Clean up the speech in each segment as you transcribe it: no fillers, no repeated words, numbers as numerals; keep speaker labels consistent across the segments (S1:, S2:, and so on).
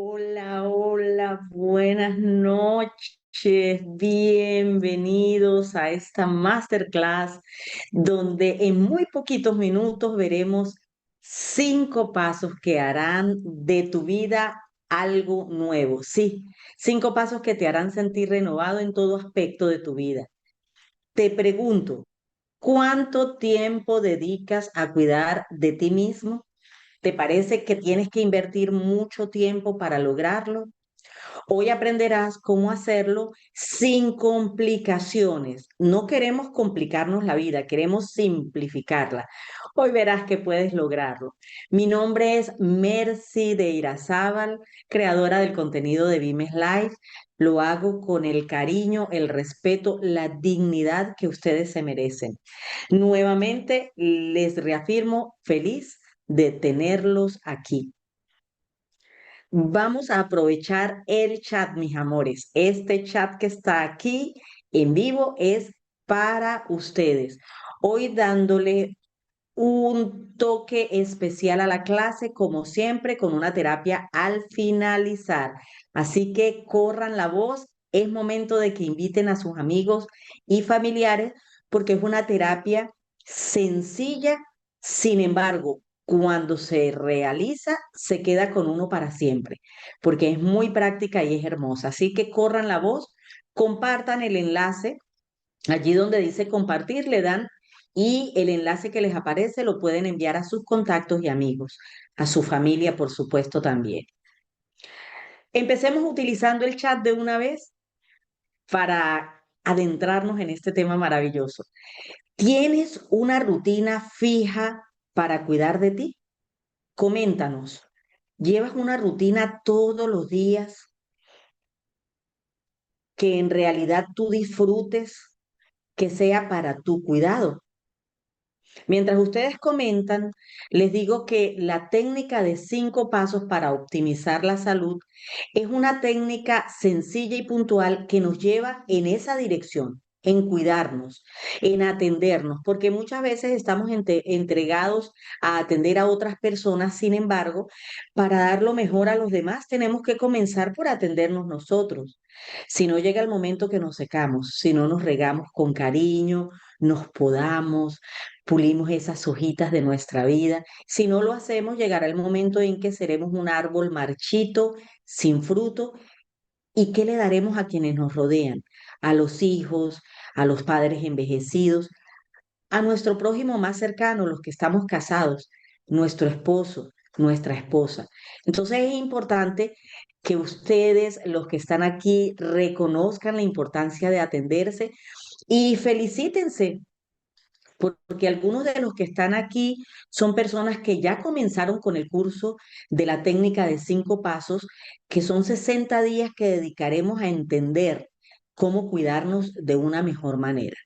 S1: Hola, hola, buenas noches, bienvenidos a esta masterclass donde en muy poquitos minutos veremos 5 pasos que harán de tu vida algo nuevo. Sí, 5 pasos que te harán sentir renovado en todo aspecto de tu vida. Te pregunto, ¿cuánto tiempo dedicas a cuidar de ti mismo? ¿Te parece que tienes que invertir mucho tiempo para lograrlo? Hoy aprenderás cómo hacerlo sin complicaciones. No queremos complicarnos la vida, queremos simplificarla. Hoy verás que puedes lograrlo. Mi nombre es Mercy de Irazábal, creadora del contenido de Vimes Life. Lo hago con el cariño, el respeto, la dignidad que ustedes se merecen. Nuevamente les reafirmo feliz de tenerlos aquí. Vamos a aprovechar el chat, mis amores. Este chat que está aquí en vivo es para ustedes. Hoy dándole un toque especial a la clase, como siempre, con una terapia al finalizar. Así que corran la voz. Es momento de que inviten a sus amigos y familiares porque es una terapia sencilla. Sin embargo, cuando se realiza, se queda con uno para siempre, porque es muy práctica y es hermosa. Así que corran la voz, compartan el enlace. Allí donde dice compartir, le dan y el enlace que les aparece lo pueden enviar a sus contactos y amigos, a su familia, por supuesto, también. Empecemos utilizando el chat de una vez para adentrarnos en este tema maravilloso. ¿Tienes una rutina fija para cuidar de ti? Coméntanos. ¿Llevas una rutina todos los días que en realidad tú disfrutes, que sea para tu cuidado? Mientras ustedes comentan, les digo que la técnica de 5 pasos para optimizar la salud es una técnica sencilla y puntual que nos lleva en esa dirección, en cuidarnos, en atendernos, porque muchas veces estamos entregados a atender a otras personas. Sin embargo, para dar lo mejor a los demás, tenemos que comenzar por atendernos nosotros. Si no llega el momento que nos secamos, si no nos regamos con cariño, nos podamos, pulimos esas hojitas de nuestra vida. Si no lo hacemos, llegará el momento en que seremos un árbol marchito, sin fruto. ¿Y qué le daremos a quienes nos rodean? A los hijos, a los padres envejecidos, a nuestro prójimo más cercano, los que estamos casados, nuestro esposo, nuestra esposa. Entonces es importante que ustedes, los que están aquí, reconozcan la importancia de atenderse y felicítense porque algunos de los que están aquí son personas que ya comenzaron con el curso de la técnica de 5 pasos, que son 60 días que dedicaremos a entender cómo cuidarnos de una mejor manera.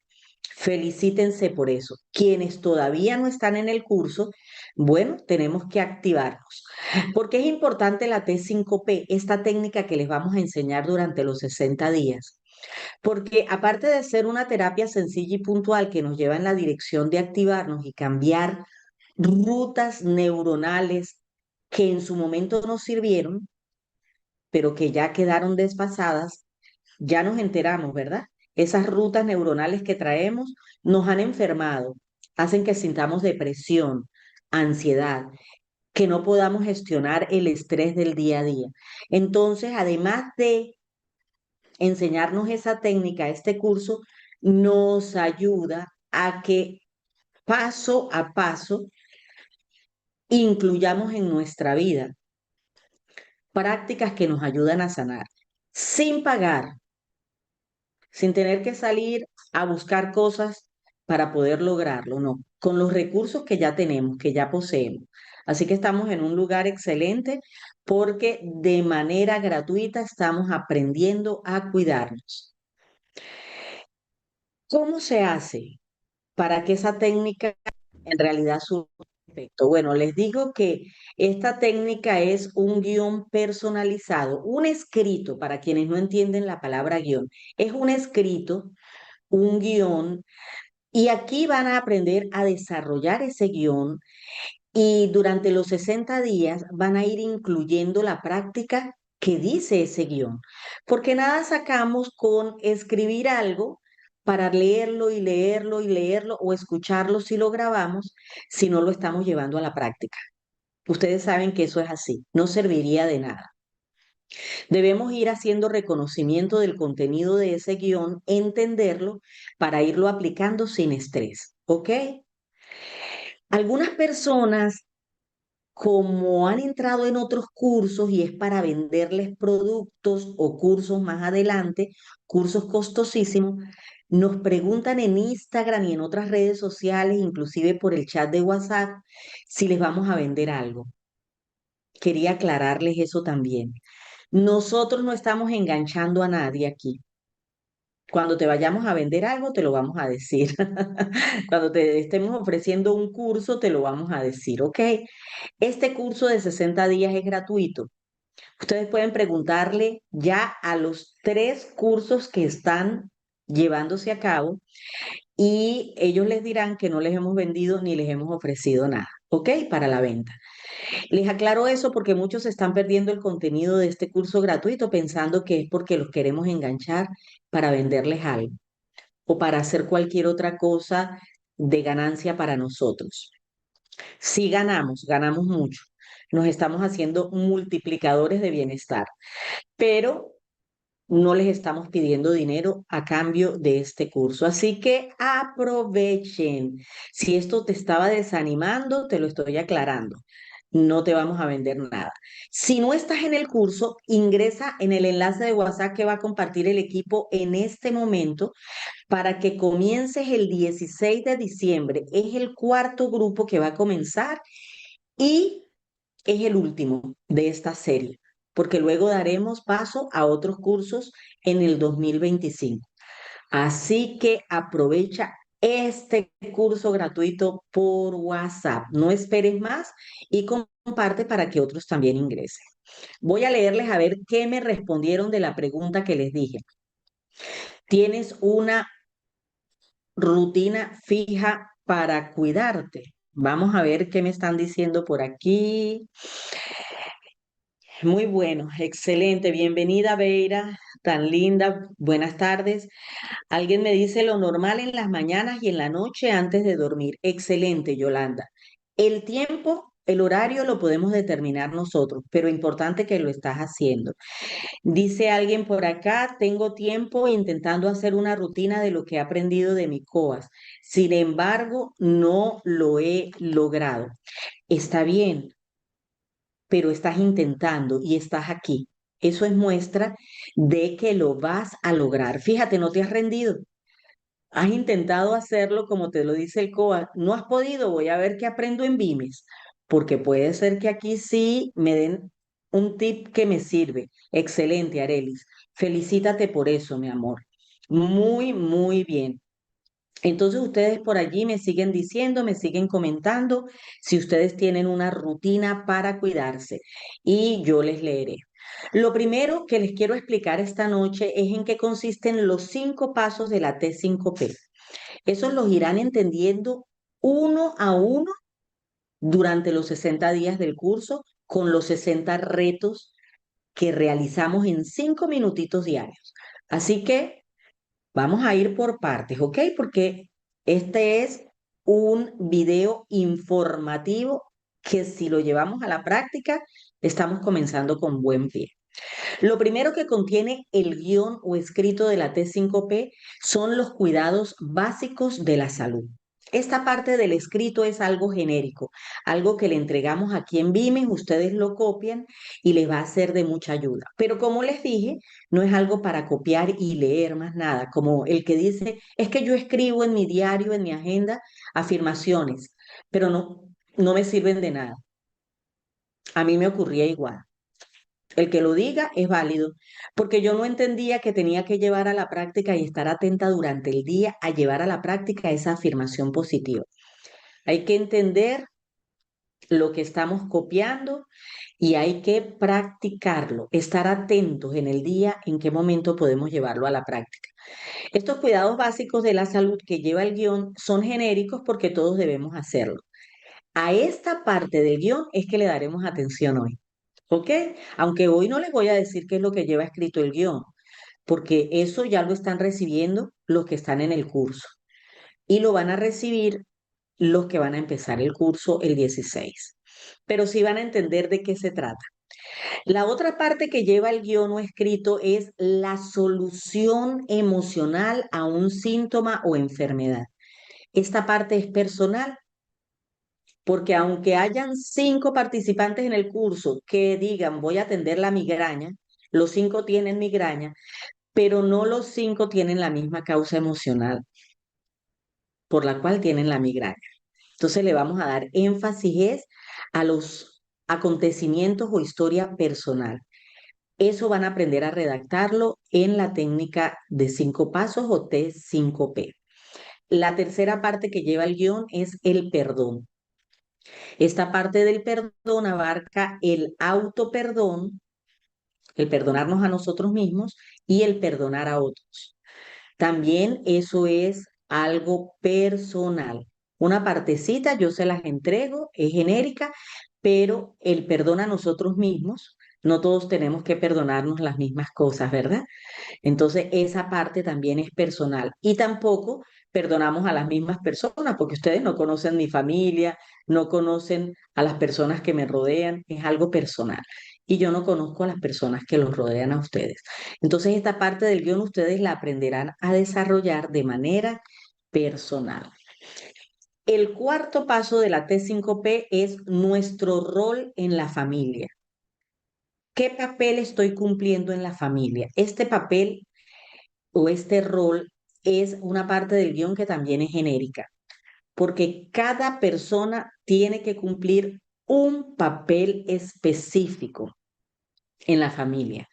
S1: Felicítense por eso. Quienes todavía no están en el curso, bueno, tenemos que activarnos. Porque es importante la T5P, esta técnica que les vamos a enseñar durante los 60 días. Porque aparte de ser una terapia sencilla y puntual que nos lleva en la dirección de activarnos y cambiar rutas neuronales que en su momento nos sirvieron, pero que ya quedaron desfasadas, ya nos enteramos, ¿verdad? Esas rutas neuronales que traemos nos han enfermado, hacen que sintamos depresión, ansiedad, que no podamos gestionar el estrés del día a día. Entonces, además de enseñarnos esa técnica, este curso, nos ayuda a que paso a paso incluyamos en nuestra vida prácticas que nos ayudan a sanar, sin pagar, sin tener que salir a buscar cosas para poder lograrlo, no, con los recursos que ya tenemos, que ya poseemos. Así que estamos en un lugar excelente porque de manera gratuita estamos aprendiendo a cuidarnos. ¿Cómo se hace para que esa técnica en realidad surta efecto? Bueno, les digo que esta técnica es un guión personalizado, un escrito, para quienes no entienden la palabra guión, es un escrito, un guión, y aquí van a aprender a desarrollar ese guión y durante los 60 días van a ir incluyendo la práctica que dice ese guión, porque nada sacamos con escribir algo para leerlo y leerlo y leerlo o escucharlo si lo grabamos, si no lo estamos llevando a la práctica. Ustedes saben que eso es así, no serviría de nada. Debemos ir haciendo reconocimiento del contenido de ese guión, entenderlo para irlo aplicando sin estrés, ¿ok? Algunas personas, como han entrado en otros cursos y es para venderles productos o cursos más adelante, cursos costosísimos, nos preguntan en Instagram y en otras redes sociales, inclusive por el chat de WhatsApp, si les vamos a vender algo. Quería aclararles eso también. Nosotros no estamos enganchando a nadie aquí. Cuando te vayamos a vender algo, te lo vamos a decir. Cuando te estemos ofreciendo un curso, te lo vamos a decir, ¿ok? Este curso de 60 días es gratuito. Ustedes pueden preguntarle ya a los 3 cursos que están llevándose a cabo y ellos les dirán que no les hemos vendido ni les hemos ofrecido nada, ¿ok? Para la venta. Les aclaro eso porque muchos están perdiendo el contenido de este curso gratuito pensando que es porque los queremos enganchar para venderles algo o para hacer cualquier otra cosa de ganancia para nosotros. Si ganamos, ganamos mucho. Nos estamos haciendo multiplicadores de bienestar, pero no les estamos pidiendo dinero a cambio de este curso. Así que aprovechen. Si esto te estaba desanimando, te lo estoy aclarando. No te vamos a vender nada. Si no estás en el curso, ingresa en el enlace de WhatsApp que va a compartir el equipo en este momento para que comiences el 16 de diciembre. Es el cuarto grupo que va a comenzar y es el último de esta serie, porque luego daremos paso a otros cursos en el 2025. Así que aprovecha este curso gratuito por WhatsApp. No esperes más y comparte para que otros también ingresen. Voy a leerles a ver qué me respondieron de la pregunta que les dije. ¿Tienes una rutina fija para cuidarte? Vamos a ver qué me están diciendo por aquí. Muy bueno, excelente. Bienvenida, Beira, tan linda. Buenas tardes. Alguien me dice lo normal en las mañanas y en la noche antes de dormir. Excelente, Yolanda. El tiempo, el horario lo podemos determinar nosotros, pero importante que lo estás haciendo. Dice alguien por acá, tengo tiempo intentando hacer una rutina de lo que he aprendido de mi COAS. Sin embargo, no lo he logrado. Está bien, pero estás intentando y estás aquí. Eso es muestra de que lo vas a lograr. Fíjate, no te has rendido. Has intentado hacerlo como te lo dice el COA. No has podido, voy a ver qué aprendo en Vimes, porque puede ser que aquí sí me den un tip que me sirve. Excelente, Arelis. Felicítate por eso, mi amor. Muy, muy bien. Entonces ustedes por allí me siguen diciendo, me siguen comentando si ustedes tienen una rutina para cuidarse y yo les leeré. Lo primero que les quiero explicar esta noche es en qué consisten los 5 pasos de la T5P. Esos los irán entendiendo uno a uno durante los 60 días del curso con los 60 retos que realizamos en 5 minutitos diarios. Así que vamos a ir por partes, ¿ok? Porque este es un video informativo que si lo llevamos a la práctica, estamos comenzando con buen pie. Lo primero que contiene el guión o escrito de la T5P son los cuidados básicos de la salud. Esta parte del escrito es algo genérico, algo que le entregamos aquí en Vimen, ustedes lo copian y les va a ser de mucha ayuda. Pero como les dije, no es algo para copiar y leer más nada, como el que dice, es que yo escribo en mi diario, en mi agenda, afirmaciones, pero no me sirven de nada. A mí me ocurría igual. El que lo diga es válido, porque yo no entendía que tenía que llevar a la práctica y estar atenta durante el día a llevar a la práctica esa afirmación positiva. Hay que entender lo que estamos copiando y hay que practicarlo, estar atentos en el día en qué momento podemos llevarlo a la práctica. Estos cuidados básicos de la salud que lleva el guión son genéricos porque todos debemos hacerlo. A esta parte del guión es que le daremos atención hoy. ¿ok? Aunque hoy no les voy a decir qué es lo que lleva escrito el guión, porque eso ya lo están recibiendo los que están en el curso y lo van a recibir los que van a empezar el curso el 16. Pero sí van a entender de qué se trata. La otra parte que lleva el guión no escrito es la solución emocional a un síntoma o enfermedad. Esta parte es personal porque aunque hayan 5 participantes en el curso que digan voy a atender la migraña, los 5 tienen migraña, pero no los 5 tienen la misma causa emocional por la cual tienen la migraña. Entonces le vamos a dar énfasis es a los acontecimientos o historia personal. Eso van a aprender a redactarlo en la técnica de 5 pasos o T5P. La tercera parte que lleva el guión es el perdón. Esta parte del perdón abarca el autoperdón, el perdonarnos a nosotros mismos y el perdonar a otros. También eso es algo personal. Una partecita yo se las entrego, es genérica, pero el perdón a nosotros mismos, no todos tenemos que perdonarnos las mismas cosas, ¿verdad? Entonces, esa parte también es personal. Y tampoco perdonamos a las mismas personas, porque ustedes no conocen mi familia, no conocen a las personas que me rodean, es algo personal. Y yo no conozco a las personas que los rodean a ustedes. Entonces, esta parte del guión ustedes la aprenderán a desarrollar de manera personal. El cuarto paso de la T5P es nuestro rol en la familia. ¿Qué papel estoy cumpliendo en la familia? Este papel o este rol es una parte del guión que también es genérica, porque cada persona tiene que cumplir un papel específico en la familia.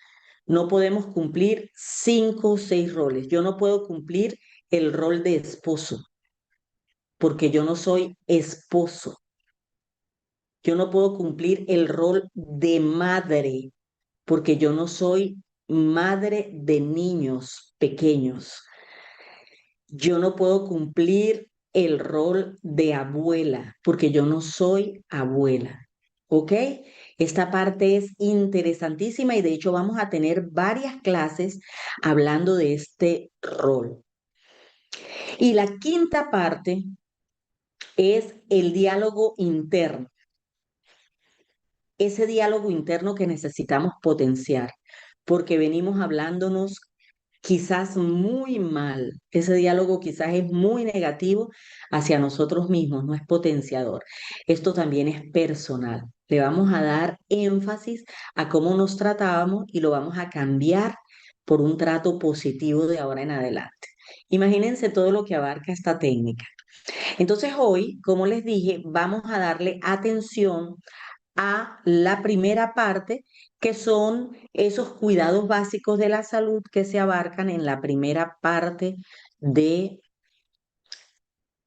S1: No podemos cumplir 5 o 6 roles. Yo no puedo cumplir el rol de esposo, porque yo no soy esposo. Yo no puedo cumplir el rol de madre, porque yo no soy madre de niños pequeños. Yo no puedo cumplir el rol de abuela porque yo no soy abuela. ¿Ok? Esta parte es interesantísima y de hecho vamos a tener varias clases hablando de este rol. Y la quinta parte es el diálogo interno, ese diálogo interno que necesitamos potenciar, porque venimos hablándonos quizás muy mal. Ese diálogo quizás es muy negativo hacia nosotros mismos, no es potenciador. Esto también es personal. Le vamos a dar énfasis a cómo nos tratábamos y lo vamos a cambiar por un trato positivo de ahora en adelante. Imagínense todo lo que abarca esta técnica. Entonces hoy, como les dije, vamos a darle atención a la primera parte, que son esos cuidados básicos de la salud que se abarcan en la primera parte de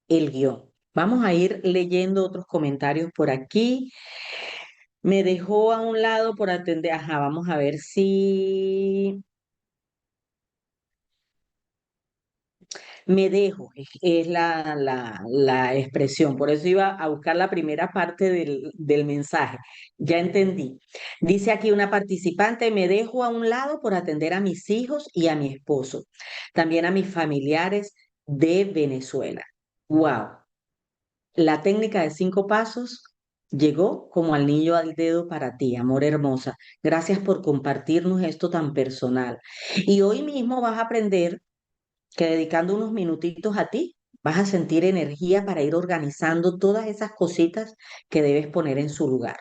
S1: el guión. Vamos a ir leyendo otros comentarios por aquí. Me dejó a un lado por atender. Ajá, vamos a ver si me dejo, es la expresión. Por eso iba a buscar la primera parte del mensaje. Ya entendí. Dice aquí una participante, me dejo a un lado por atender a mis hijos y a mi esposo, también a mis familiares de Venezuela. Wow, la técnica de 5 pasos llegó como al niño al dedo para ti, amor hermosa. Gracias por compartirnos esto tan personal. Y hoy mismo vas a aprender que dedicando unos minutitos a ti, vas a sentir energía para ir organizando todas esas cositas que debes poner en su lugar.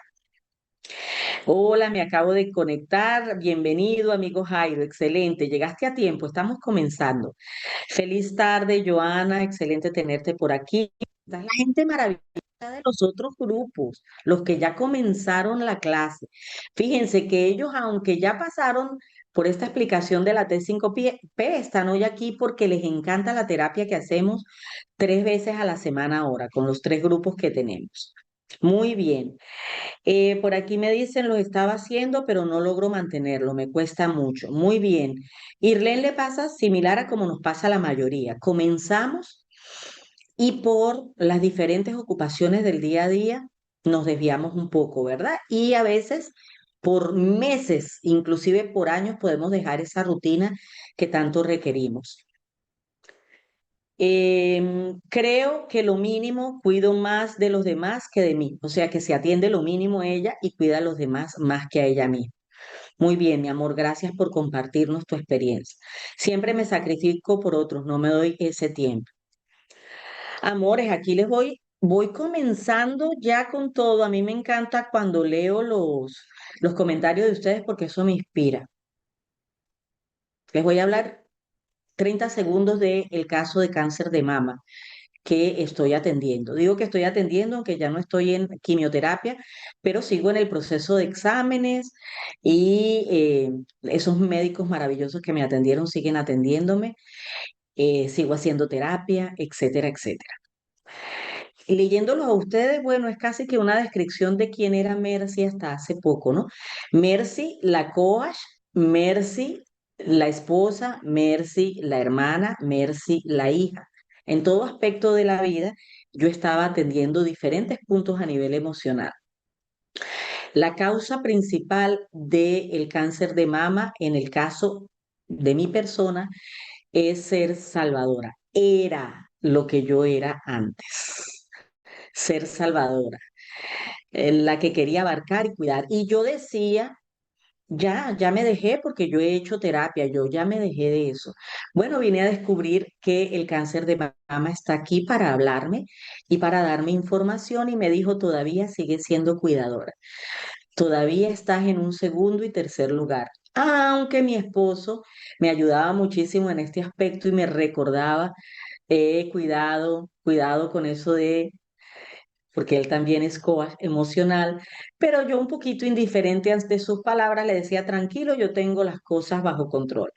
S1: Hola, me acabo de conectar. Bienvenido, amigo Jairo. Excelente. Llegaste a tiempo. Estamos comenzando. Feliz tarde, Joana. Excelente tenerte por aquí. Está la gente maravillosa de los otros grupos, los que ya comenzaron la clase. Fíjense que ellos, aunque ya pasaron por esta explicación de la T5P, están hoy aquí porque les encanta la terapia que hacemos 3 veces a la semana ahora, con los 3 grupos que tenemos. Muy bien. Por aquí me dicen, lo estaba haciendo, pero no logro mantenerlo, me cuesta mucho. Muy bien. Irlen le pasa similar a como nos pasa a la mayoría. Comenzamos y por las diferentes ocupaciones del día a día nos desviamos un poco, ¿verdad? Y a veces por meses, inclusive por años, podemos dejar esa rutina que tanto requerimos. Creo que lo mínimo cuido más de los demás que de mí, o sea que se atiende lo mínimo ella y cuida a los demás más que a ella misma. Muy bien, mi amor, gracias por compartirnos tu experiencia. Siempre me sacrifico por otros, no me doy ese tiempo. Amores, aquí voy comenzando ya con todo. A mí me encanta cuando leo los comentarios de ustedes porque eso me inspira. Les voy a hablar 30 segundos del caso de cáncer de mama que estoy atendiendo. Digo que estoy atendiendo, aunque ya no estoy en quimioterapia, pero sigo en el proceso de exámenes y esos médicos maravillosos que me atendieron siguen atendiéndome, sigo haciendo terapia, etcétera, etcétera. Y leyéndolos a ustedes, bueno, es casi que una descripción de quién era Mercy hasta hace poco, ¿no? Mercy, la coach, Mercy, la esposa, Mercy, la hermana, Mercy, la hija. En todo aspecto de la vida, yo estaba atendiendo diferentes puntos a nivel emocional. La causa principal del cáncer de mama, en el caso de mi persona, es ser salvadora. Era lo que yo era antes, ser salvadora, la que quería abarcar y cuidar. Y yo decía, ya me dejé porque yo he hecho terapia, yo ya me dejé de eso. Bueno, vine a descubrir que el cáncer de mama está aquí para hablarme y para darme información y me dijo, todavía sigue siendo cuidadora, todavía estás en un segundo y tercer lugar. Aunque mi esposo me ayudaba muchísimo en este aspecto y me recordaba, cuidado, cuidado con eso de porque él también es coach emocional, pero yo un poquito indiferente ante sus palabras le decía, tranquilo, yo tengo las cosas bajo control.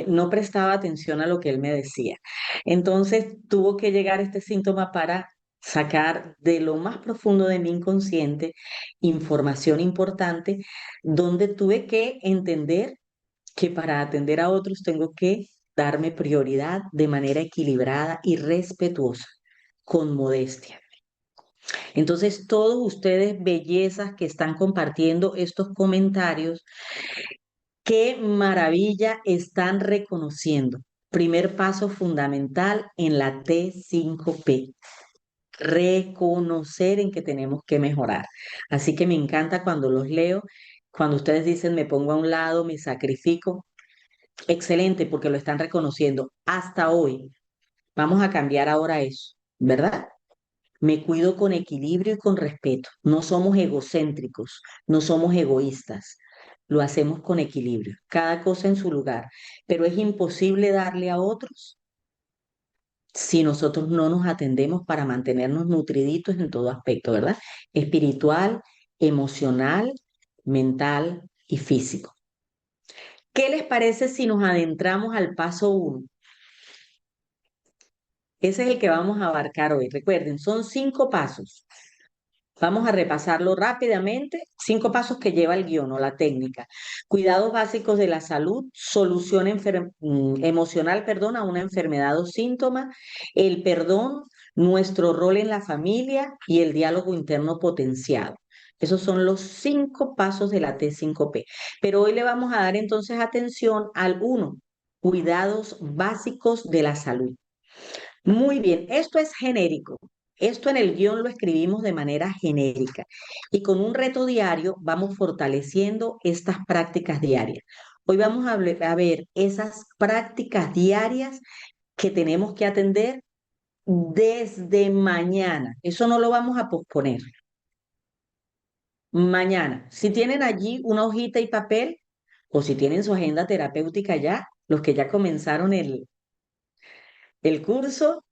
S1: No prestaba atención a lo que él me decía. Entonces tuvo que llegar este síntoma para sacar de lo más profundo de mi inconsciente información importante, donde tuve que entender que para atender a otros tengo que darme prioridad de manera equilibrada y respetuosa, con modestia. Entonces, todos ustedes, bellezas que están compartiendo estos comentarios, qué maravilla están reconociendo. Primer paso fundamental en la T5P, reconocer en que tenemos que mejorar. Así que me encanta cuando los leo, cuando ustedes dicen me pongo a un lado, me sacrifico. Excelente, porque lo están reconociendo hasta hoy. Vamos a cambiar ahora eso, ¿verdad? Me cuido con equilibrio y con respeto. No somos egocéntricos, no somos egoístas. Lo hacemos con equilibrio, cada cosa en su lugar. Pero es imposible darle a otros si nosotros no nos atendemos para mantenernos nutriditos en todo aspecto, ¿verdad? Espiritual, emocional, mental y físico. ¿Qué les parece si nos adentramos al paso uno? Ese es el que vamos a abarcar hoy. Recuerden, son 5 pasos. Vamos a repasarlo rápidamente. 5 pasos que lleva el guión o la técnica. Cuidados básicos de la salud, solución emocional, perdón, a una enfermedad o síntoma, el perdón, nuestro rol en la familia y el diálogo interno potenciado. Esos son los 5 pasos de la T5P. Pero hoy le vamos a dar entonces atención al uno, cuidados básicos de la salud. Muy bien, esto es genérico. Esto en el guión lo escribimos de manera genérica y con un reto diario vamos fortaleciendo estas prácticas diarias. Hoy vamos a ver esas prácticas diarias que tenemos que atender desde mañana. Eso no lo vamos a posponer. Mañana, si tienen allí una hojita y papel o si tienen su agenda terapéutica ya, los que ya comenzaron el curso,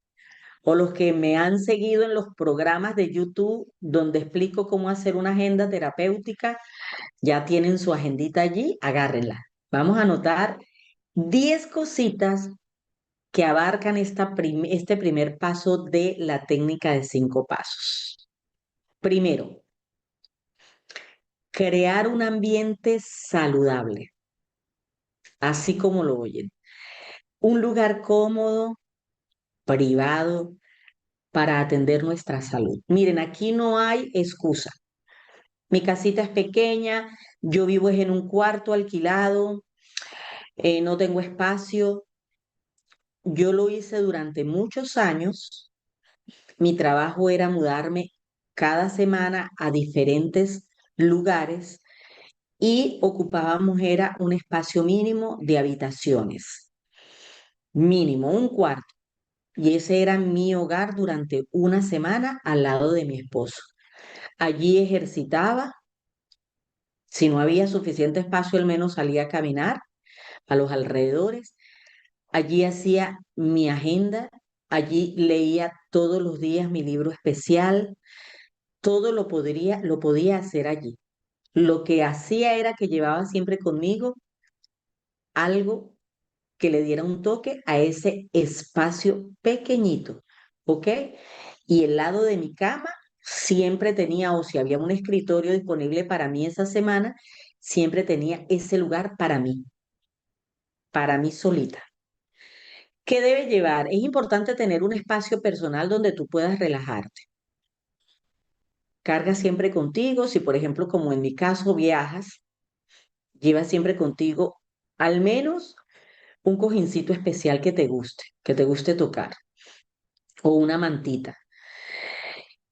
S1: o los que me han seguido en los programas de YouTube donde explico cómo hacer una agenda terapéutica, ya tienen su agendita allí, agárrenla. Vamos a anotar 10 cositas que abarcan este primer paso de la técnica de 5 pasos. Primero, crear un ambiente saludable, así como lo oyen. Un lugar cómodo, privado, para atender nuestra salud. Miren, aquí no hay excusa. Mi casita es pequeña, yo vivo es en un cuarto alquilado, no tengo espacio. Yo lo hice durante muchos años. Mi trabajo era mudarme cada semana a diferentes lugares y ocupábamos era un espacio mínimo de habitaciones, mínimo un cuarto. Y ese era mi hogar durante una semana al lado de mi esposo. Allí ejercitaba, si no había suficiente espacio, al menos salía a caminar a los alrededores. Allí hacía mi agenda, allí leía todos los días mi libro especial, todo lo podía hacer allí. Lo que hacía era que llevaba siempre conmigo algo que le diera un toque a ese espacio pequeñito, ¿ok? Y el lado de mi cama siempre tenía, o si había un escritorio disponible para mí esa semana, siempre tenía ese lugar para mí solita. ¿Qué debe llevar? Es importante tener un espacio personal donde tú puedas relajarte. Carga siempre contigo, si por ejemplo, como en mi caso, viajas, lleva siempre contigo al menos un cojincito especial que te guste tocar, o una mantita.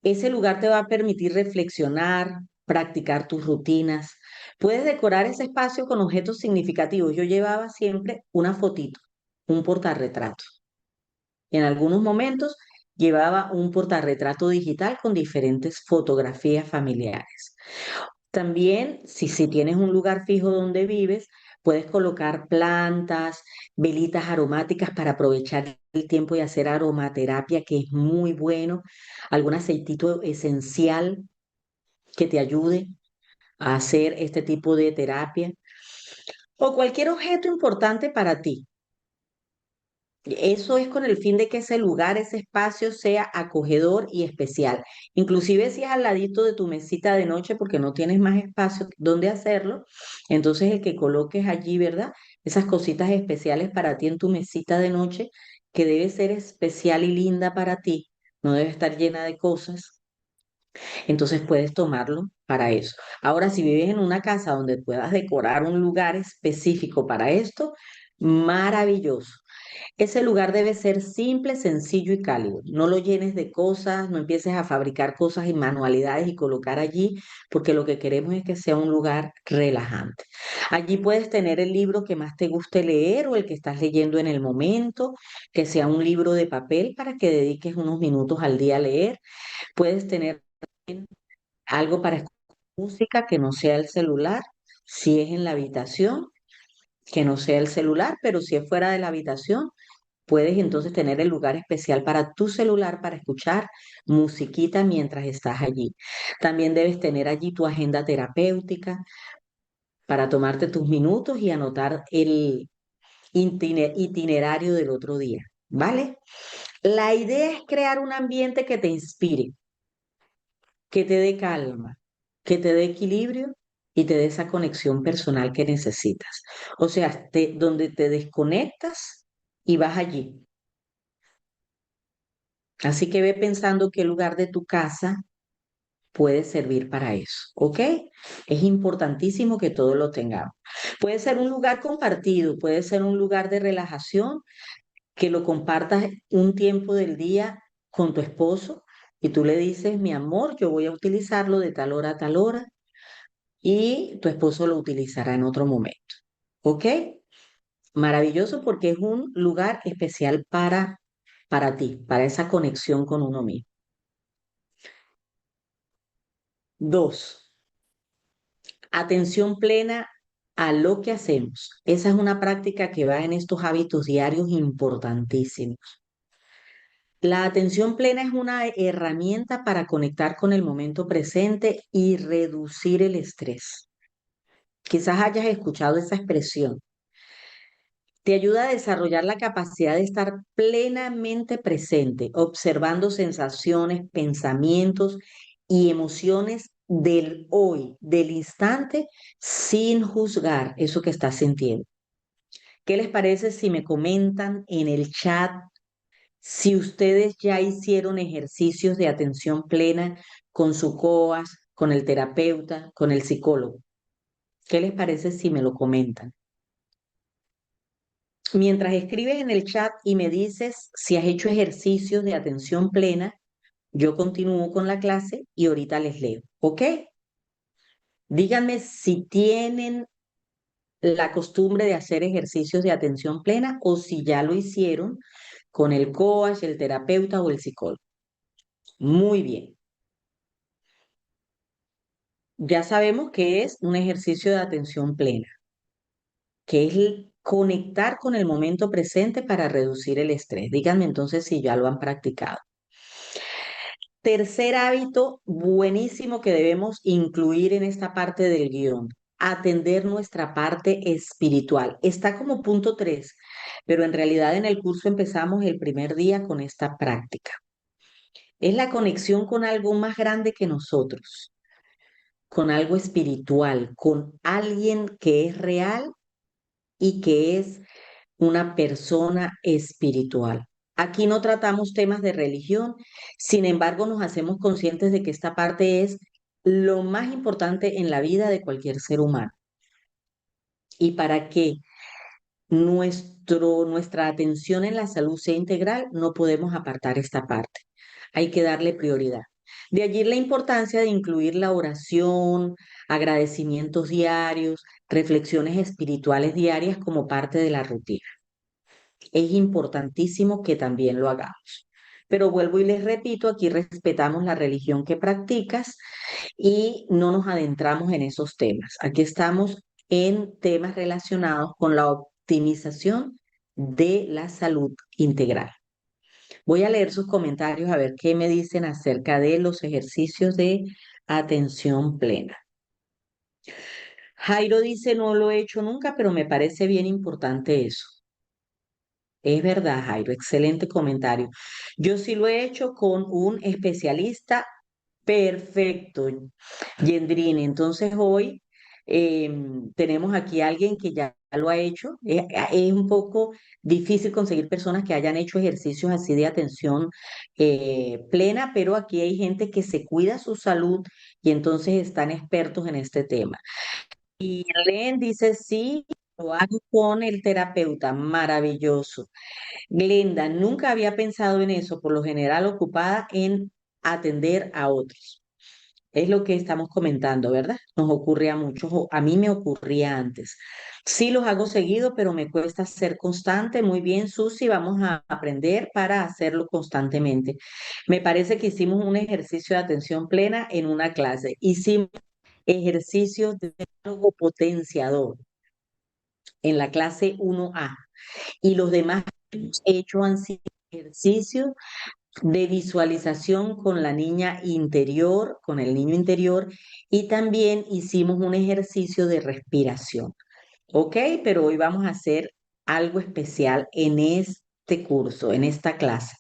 S1: Ese lugar te va a permitir reflexionar, practicar tus rutinas. Puedes decorar ese espacio con objetos significativos. Yo llevaba siempre una fotito, un portarretrato. En algunos momentos llevaba un portarretrato digital con diferentes fotografías familiares. También, si tienes un lugar fijo donde vives, puedes colocar plantas, velitas aromáticas para aprovechar el tiempo y hacer aromaterapia, que es muy bueno. Algún aceitito esencial que te ayude a hacer este tipo de terapia. O cualquier objeto importante para ti. Eso es con el fin de que ese lugar, ese espacio sea acogedor y especial. Inclusive si es al ladito de tu mesita de noche porque no tienes más espacio donde hacerlo, entonces el que coloques allí, ¿verdad? Esas cositas especiales para ti en tu mesita de noche, que debe ser especial y linda para ti, no debe estar llena de cosas, entonces puedes tomarlo para eso. Ahora, si vives en una casa donde puedas decorar un lugar específico para esto, maravilloso. Ese lugar debe ser simple, sencillo y cálido. No lo llenes de cosas, no empieces a fabricar cosas y manualidades y colocar allí, porque lo que queremos es que sea un lugar relajante. Allí puedes tener el libro que más te guste leer o el que estás leyendo en el momento, que sea un libro de papel para que dediques unos minutos al día a leer. Puedes tener algo para escuchar música que no sea el celular, si es en la habitación, que no sea el celular, pero si es fuera de la habitación puedes entonces tener el lugar especial para tu celular para escuchar musiquita mientras estás allí. También debes tener allí tu agenda terapéutica para tomarte tus minutos y anotar el itinerario del otro día, ¿vale? La idea es crear un ambiente que te inspire, que te dé calma, que te dé equilibrio y te dé esa conexión personal que necesitas. O sea, donde te desconectas y vas allí. Así que ve pensando qué lugar de tu casa puede servir para eso, ¿ok? Es importantísimo que todos lo tengamos. Puede ser un lugar compartido, puede ser un lugar de relajación, que lo compartas un tiempo del día con tu esposo y tú le dices, mi amor, yo voy a utilizarlo de tal hora a tal hora y tu esposo lo utilizará en otro momento, ¿ok? Maravilloso porque es un lugar especial para ti, para esa conexión con uno mismo. Dos, atención plena a lo que hacemos. Esa es una práctica que va en estos hábitos diarios importantísimos. La atención plena es una herramienta para conectar con el momento presente y reducir el estrés. Quizás hayas escuchado esa expresión. Te ayuda a desarrollar la capacidad de estar plenamente presente, observando sensaciones, pensamientos y emociones del hoy, del instante, sin juzgar eso que estás sintiendo. ¿Qué les parece si me comentan en el chat si ustedes ya hicieron ejercicios de atención plena con su COAS? con el terapeuta, con el psicólogo. ¿Qué les parece si me lo comentan? Mientras escribes en el chat y me dices si has hecho ejercicios de atención plena, yo continúo con la clase y ahorita les leo, ¿ok? Díganme si tienen la costumbre de hacer ejercicios de atención plena o si ya lo hicieron con el coach, el terapeuta o el psicólogo. Muy bien. Ya sabemos que es un ejercicio de atención plena, que es conectar con el momento presente para reducir el estrés. Díganme entonces si ya lo han practicado. Tercer hábito buenísimo que debemos incluir en esta parte del guión, atender nuestra parte espiritual. Está como punto 3, pero en realidad en el curso empezamos el primer día con esta práctica. Es la conexión con algo más grande que nosotros, con algo espiritual, con alguien que es real y que es una persona espiritual. Aquí no tratamos temas de religión, sin embargo nos hacemos conscientes de que esta parte es lo más importante en la vida de cualquier ser humano. Y para que nuestra atención en la salud sea integral, no podemos apartar esta parte. Hay que darle prioridad. De allí la importancia de incluir la oración, agradecimientos diarios, reflexiones espirituales diarias como parte de la rutina. Es importantísimo que también lo hagamos. Pero vuelvo y les repito, aquí respetamos la religión que practicas y no nos adentramos en esos temas. Aquí estamos en temas relacionados con la optimización de la salud integral. Voy a leer sus comentarios a ver qué me dicen acerca de los ejercicios de atención plena. Jairo dice, no lo he hecho nunca, pero me parece bien importante eso. Es verdad, Jairo, excelente comentario. Yo sí lo he hecho con un especialista perfecto, Yendrine. Entonces hoy tenemos aquí a alguien que ya lo ha hecho. Es un poco difícil conseguir personas que hayan hecho ejercicios así de atención plena, pero aquí hay gente que se cuida su salud y entonces están expertos en este tema. Y Len dice, sí, lo hago con el terapeuta, maravilloso. Glenda, nunca había pensado en eso, por lo general ocupada en atender a otros. Es lo que estamos comentando, ¿verdad? Nos ocurre a muchos, o a mí me ocurría antes. Sí los hago seguido, pero me cuesta ser constante. Muy bien, Susi, vamos a aprender para hacerlo constantemente. Me parece que hicimos un ejercicio de atención plena en una clase. Hicimos ejercicios de diálogo potenciador en la clase 1A y los demás que hemos hecho han sido ejercicios de visualización con la niña interior, con el niño interior, y también hicimos un ejercicio de respiración. ¿Ok? Pero hoy vamos a hacer algo especial en este curso, en esta clase.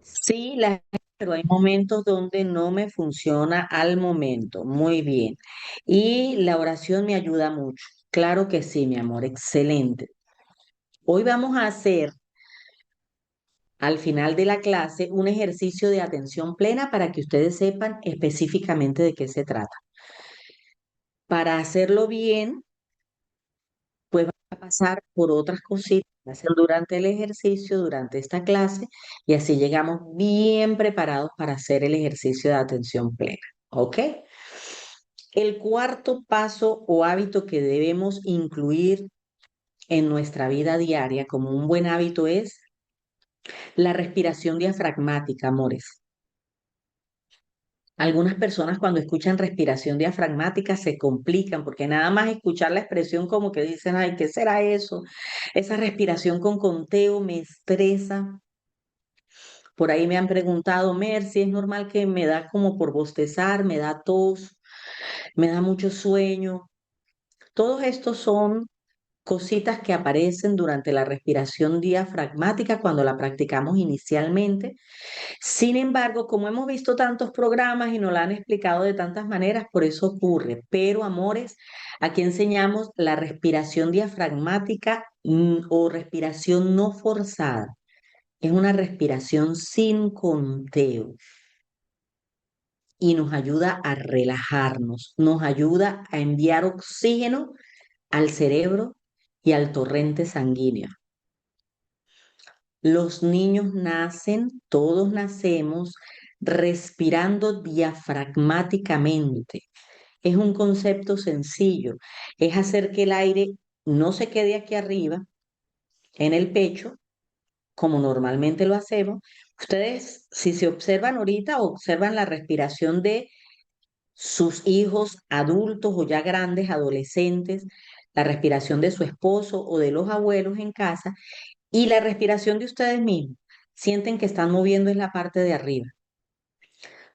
S1: Sí, pero hay momentos donde no me funciona al momento. Muy bien. Y la oración me ayuda mucho. Claro que sí, mi amor, excelente. Hoy vamos a hacer al final de la clase un ejercicio de atención plena para que ustedes sepan específicamente de qué se trata. Para hacerlo bien, pues van a pasar por otras cositas que hacen durante el ejercicio, durante esta clase, y así llegamos bien preparados para hacer el ejercicio de atención plena. ¿Ok? El cuarto paso o hábito que debemos incluir en nuestra vida diaria como un buen hábito es la respiración diafragmática, amores. Algunas personas cuando escuchan respiración diafragmática se complican porque nada más escuchar la expresión como que dicen, ay, ¿qué será eso? Esa respiración con conteo me estresa. Por ahí me han preguntado, Mer, si es normal que me da como por bostezar, me da tos, me da mucho sueño. Todos estos son cositas que aparecen durante la respiración diafragmática cuando la practicamos inicialmente. Sin embargo, como hemos visto tantos programas y nos la han explicado de tantas maneras, por eso ocurre. Pero, amores, aquí enseñamos la respiración diafragmática o respiración no forzada. Es una respiración sin conteo. y nos ayuda a relajarnos, nos ayuda a enviar oxígeno al cerebro y al torrente sanguíneo. Los niños nacen, todos nacemos respirando diafragmáticamente. Es un concepto sencillo, es hacer que el aire no se quede aquí arriba, en el pecho, como normalmente lo hacemos. Ustedes, si se observan ahorita, observan la respiración de sus hijos adultos o ya grandes, adolescentes, la respiración de su esposo o de los abuelos en casa y la respiración de ustedes mismos. Sienten que están moviendo en la parte de arriba,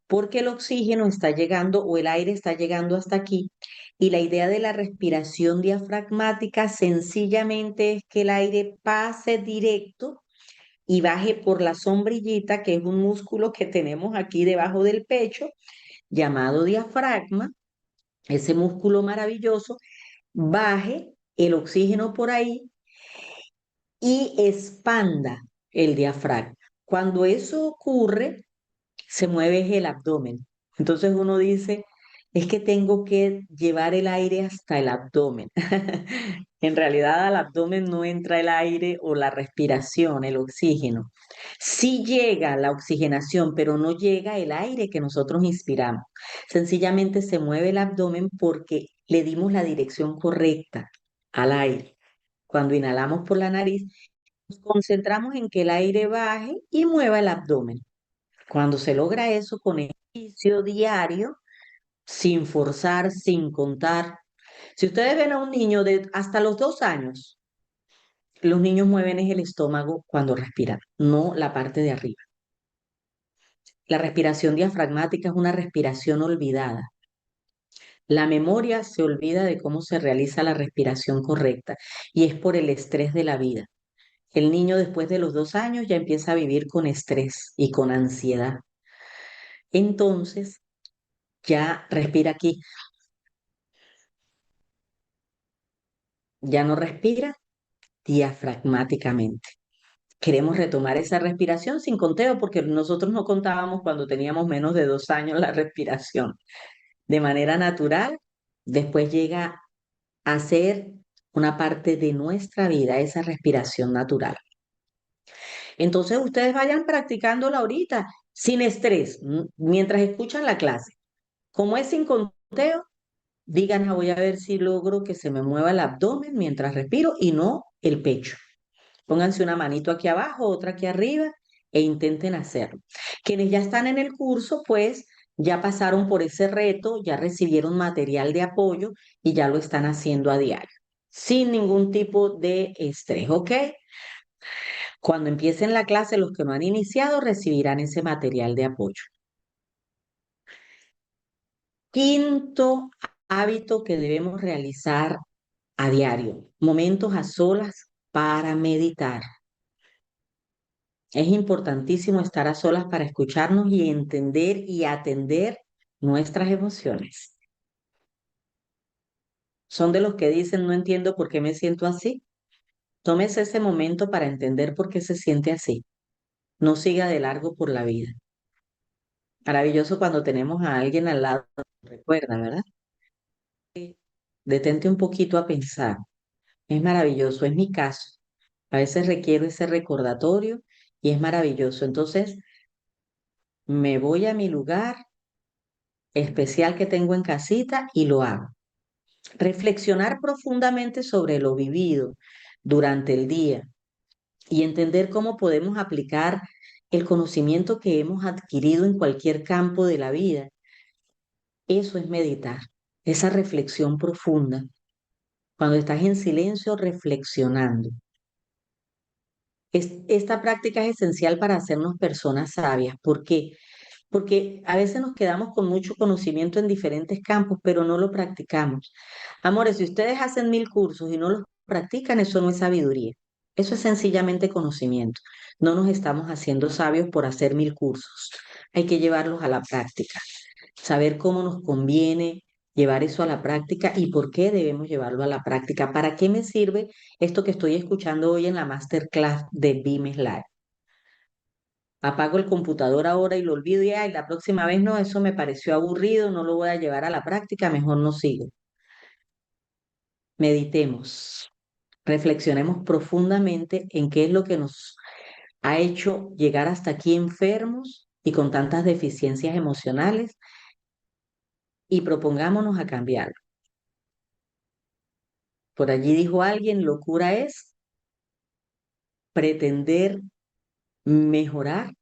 S1: porque el oxígeno está llegando o el aire está llegando hasta aquí. Y la idea de la respiración diafragmática sencillamente es que el aire pase directo y baje por la sombrillita, que es un músculo que tenemos aquí debajo del pecho, llamado diafragma, ese músculo maravilloso, baje el oxígeno por ahí y expanda el diafragma. Cuando eso ocurre, se mueve el abdomen. Entonces uno dice, es que tengo que llevar el aire hasta el abdomen. En realidad al abdomen no entra el aire o la respiración, el oxígeno. Sí llega la oxigenación, pero no llega el aire que nosotros inspiramos. Sencillamente se mueve el abdomen porque le dimos la dirección correcta al aire. Cuando inhalamos por la nariz, nos concentramos en que el aire baje y mueva el abdomen. Cuando se logra eso con ejercicio diario, sin forzar, sin contar. Si ustedes ven a un niño de hasta los 2 años, los niños mueven es el estómago cuando respiran, no la parte de arriba. La respiración diafragmática es una respiración olvidada. La memoria se olvida de cómo se realiza la respiración correcta y es por el estrés de la vida. El niño después de los 2 años ya empieza a vivir con estrés y con ansiedad. Entonces, ya respira aquí, ya no respira diafragmáticamente. Queremos retomar esa respiración sin conteo porque nosotros no contábamos cuando teníamos menos de 2 años la respiración. De manera natural, después llega a ser una parte de nuestra vida, esa respiración natural. Entonces ustedes vayan practicándola ahorita, sin estrés, mientras escuchan la clase. Como es sin conteo, digan, "Ah, voy a ver si logro que se me mueva el abdomen mientras respiro y no el pecho". Pónganse una manito aquí abajo, otra aquí arriba e intenten hacerlo. Quienes ya están en el curso, pues ya pasaron por ese reto, ya recibieron material de apoyo y ya lo están haciendo a diario, sin ningún tipo de estrés, ¿ok? Cuando empiecen la clase, los que no han iniciado recibirán ese material de apoyo. Quinto hábito que debemos realizar a diario, momentos a solas para meditar. Es importantísimo estar a solas para escucharnos y entender y atender nuestras emociones. Son de los que dicen, no entiendo por qué me siento así. Tómese ese momento para entender por qué se siente así. No siga de largo por la vida. Maravilloso cuando tenemos a alguien al lado, recuerda, ¿verdad? Detente un poquito a pensar. Es maravilloso, es mi caso. A veces requiero ese recordatorio y es maravilloso. Entonces, me voy a mi lugar especial que tengo en casita y lo hago. Reflexionar profundamente sobre lo vivido durante el día y entender cómo podemos aplicar el conocimiento que hemos adquirido en cualquier campo de la vida. Eso es meditar, esa reflexión profunda. Cuando estás en silencio reflexionando. Esta práctica es esencial para hacernos personas sabias. ¿Por qué? Porque a veces nos quedamos con mucho conocimiento en diferentes campos, pero no lo practicamos. Amores, si ustedes hacen 1000 cursos y no los practican, eso no es sabiduría. Eso es sencillamente conocimiento. No nos estamos haciendo sabios por hacer 1000 cursos. Hay que llevarlos a la práctica, saber cómo nos conviene llevar eso a la práctica y por qué debemos llevarlo a la práctica. ¿Para qué me sirve esto que estoy escuchando hoy en la masterclass de Beam Live? Apago el computador ahora y lo olvido y ay, la próxima vez no, eso me pareció aburrido, no lo voy a llevar a la práctica, mejor no sigo. Meditemos, reflexionemos profundamente en qué es lo que nos ha hecho llegar hasta aquí enfermos y con tantas deficiencias emocionales y propongámonos a cambiarlo. Por allí dijo alguien, locura es pretender mejorar,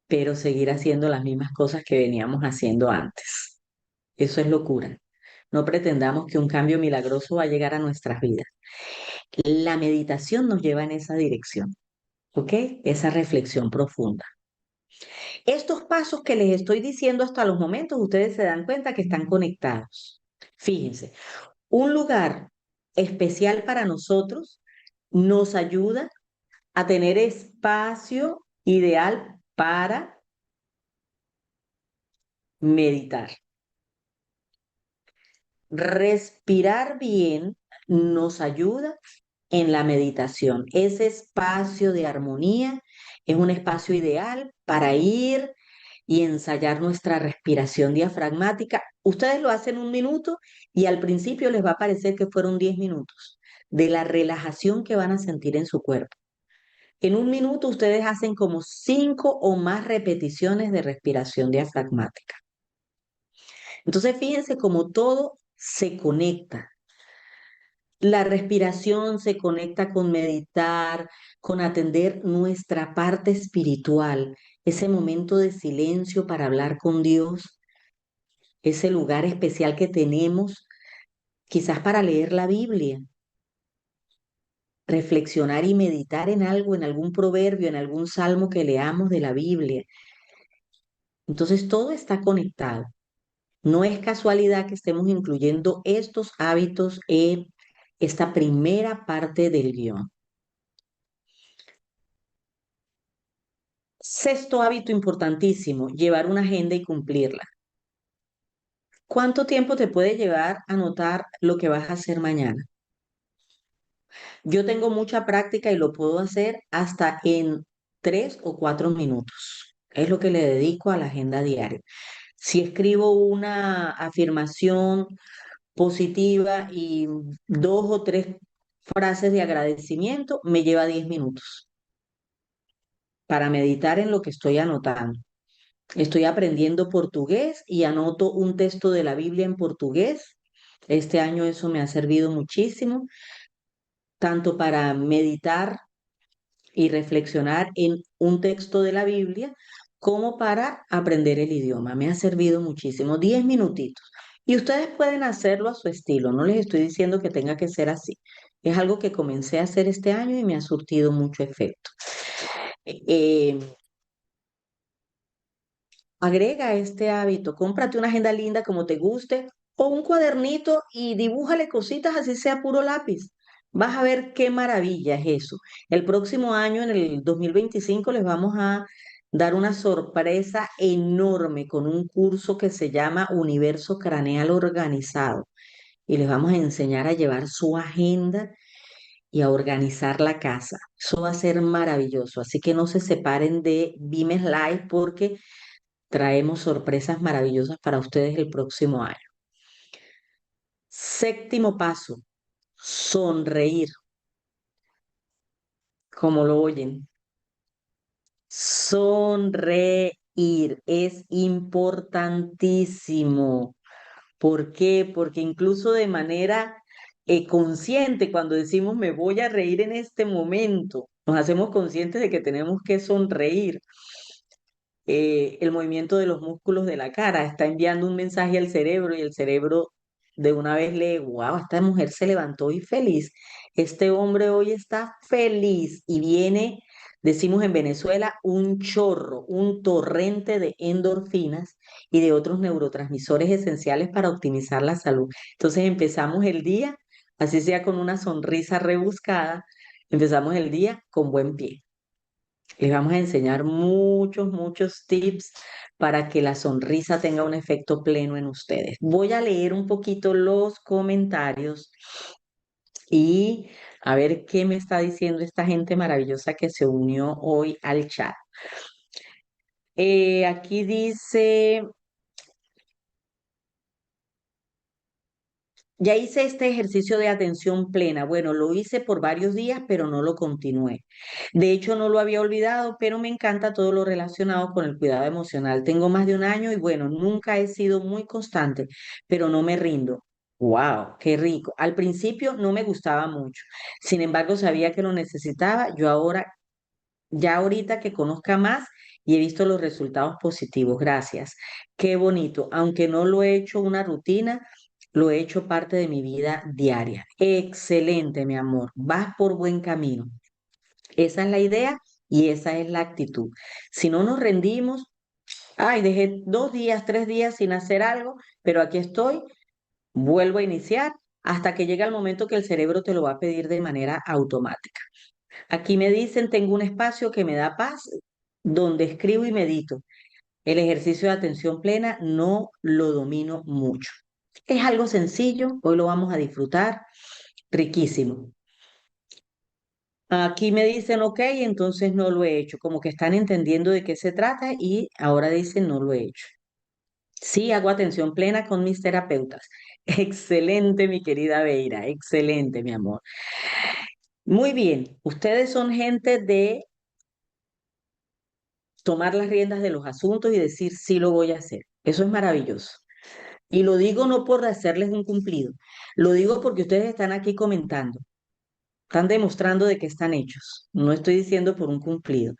S1: pero seguir haciendo las mismas cosas que veníamos haciendo antes. Eso es locura. No pretendamos que un cambio milagroso va a llegar a nuestras vidas. La meditación nos lleva en esa dirección, ¿ok? Esa reflexión profunda. Estos pasos que les estoy diciendo hasta los momentos, ustedes se dan cuenta que están conectados. Fíjense, un lugar especial para nosotros nos ayuda a tener espacio ideal para meditar. Respirar bien nos ayuda en la meditación. Ese espacio de armonía es un espacio ideal para ir y ensayar nuestra respiración diafragmática. Ustedes lo hacen 1 minuto y al principio les va a parecer que fueron 10 minutos de la relajación que van a sentir en su cuerpo. En 1 minuto ustedes hacen como 5 o más repeticiones de respiración diafragmática. Entonces fíjense cómo todo se conecta. La respiración se conecta con meditar, con atender nuestra parte espiritual, ese momento de silencio para hablar con Dios, ese lugar especial que tenemos, quizás para leer la Biblia, reflexionar y meditar en algo, en algún proverbio, en algún salmo que leamos de la Biblia. Entonces todo está conectado. No es casualidad que estemos incluyendo estos hábitos en esta primera parte del guión. Sexto hábito importantísimo, llevar una agenda y cumplirla. ¿Cuánto tiempo te puede llevar a anotar lo que vas a hacer mañana? Yo tengo mucha práctica y lo puedo hacer hasta en 3 o 4 minutos. Es lo que le dedico a la agenda diaria. Si escribo una afirmación positiva y 2 o 3 frases de agradecimiento, me lleva 10 minutos para meditar en lo que estoy anotando. Estoy aprendiendo portugués y anoto un texto de la Biblia en portugués. Este año eso me ha servido muchísimo, tanto para meditar y reflexionar en un texto de la Biblia, como para aprender el idioma. Me ha servido muchísimo, 10 minutitos. Y ustedes pueden hacerlo a su estilo, no les estoy diciendo que tenga que ser así. Es algo que comencé a hacer este año y me ha surtido mucho efecto. Eh, Agrega este hábito, cómprate una agenda linda como te guste o un cuadernito y dibújale cositas así sea puro lápiz. Vas a ver qué maravilla es eso. El próximo año, en el 2025, les vamos a dar una sorpresa enorme con un curso que se llama Universo Craneal Organizado y les vamos a enseñar a llevar su agenda y a organizar la casa. Eso va a ser maravilloso, así que no se separen de Vimes Live porque traemos sorpresas maravillosas para ustedes el próximo año. Séptimo paso, sonreír, como lo oyen. Sonreír es importantísimo. ¿Por qué? Porque incluso de manera consciente, cuando decimos me voy a reír en este momento, nos hacemos conscientes de que tenemos que sonreír. El movimiento de los músculos de la cara, está enviando un mensaje al cerebro y el cerebro de una vez lee, wow, esta mujer se levantó y feliz, este hombre hoy está feliz y viene, decimos en Venezuela, un chorro, un torrente de endorfinas y de otros neurotransmisores esenciales para optimizar la salud. Entonces empezamos el día, así sea con una sonrisa rebuscada, empezamos el día con buen pie. Les vamos a enseñar muchos tips para que la sonrisa tenga un efecto pleno en ustedes. Voy a leer un poquito los comentarios Y a ver qué me está diciendo esta gente maravillosa que se unió hoy al chat. Aquí dice, ya hice este ejercicio de atención plena. Bueno, lo hice por varios días, pero no lo continué. De hecho, no lo había olvidado, pero me encanta todo lo relacionado con el cuidado emocional. Tengo más de un año y bueno, nunca he sido muy constante, pero no me rindo. Wow, qué rico. Al principio no me gustaba mucho. Sin embargo, sabía que lo necesitaba. Yo ahora ya ahorita que conozca más y he visto los resultados positivos, gracias. Qué bonito, aunque no lo he hecho una rutina, lo he hecho parte de mi vida diaria. Excelente, mi amor, vas por buen camino. Esa es la idea y esa es la actitud. Si no nos rendimos, ay, dejé 2 días, 3 días sin hacer algo, pero aquí estoy, vuelvo a iniciar hasta que llega el momento que el cerebro te lo va a pedir de manera automática. Aquí me dicen, tengo un espacio que me da paz, donde escribo y medito. El ejercicio de atención plena no lo domino mucho. Es algo sencillo, hoy lo vamos a disfrutar, riquísimo. Aquí me dicen, ok, entonces no lo he hecho, como que están entendiendo de qué se trata y ahora dicen, no lo he hecho. Sí, hago atención plena con mis terapeutas. Excelente, mi querida Beira, excelente, mi amor. Muy bien, ustedes son gente de tomar las riendas de los asuntos y decir, sí lo voy a hacer. Eso es maravilloso. Y lo digo no por hacerles un cumplido, lo digo porque ustedes están aquí comentando, están demostrando de que están hechos. No estoy diciendo por un cumplido.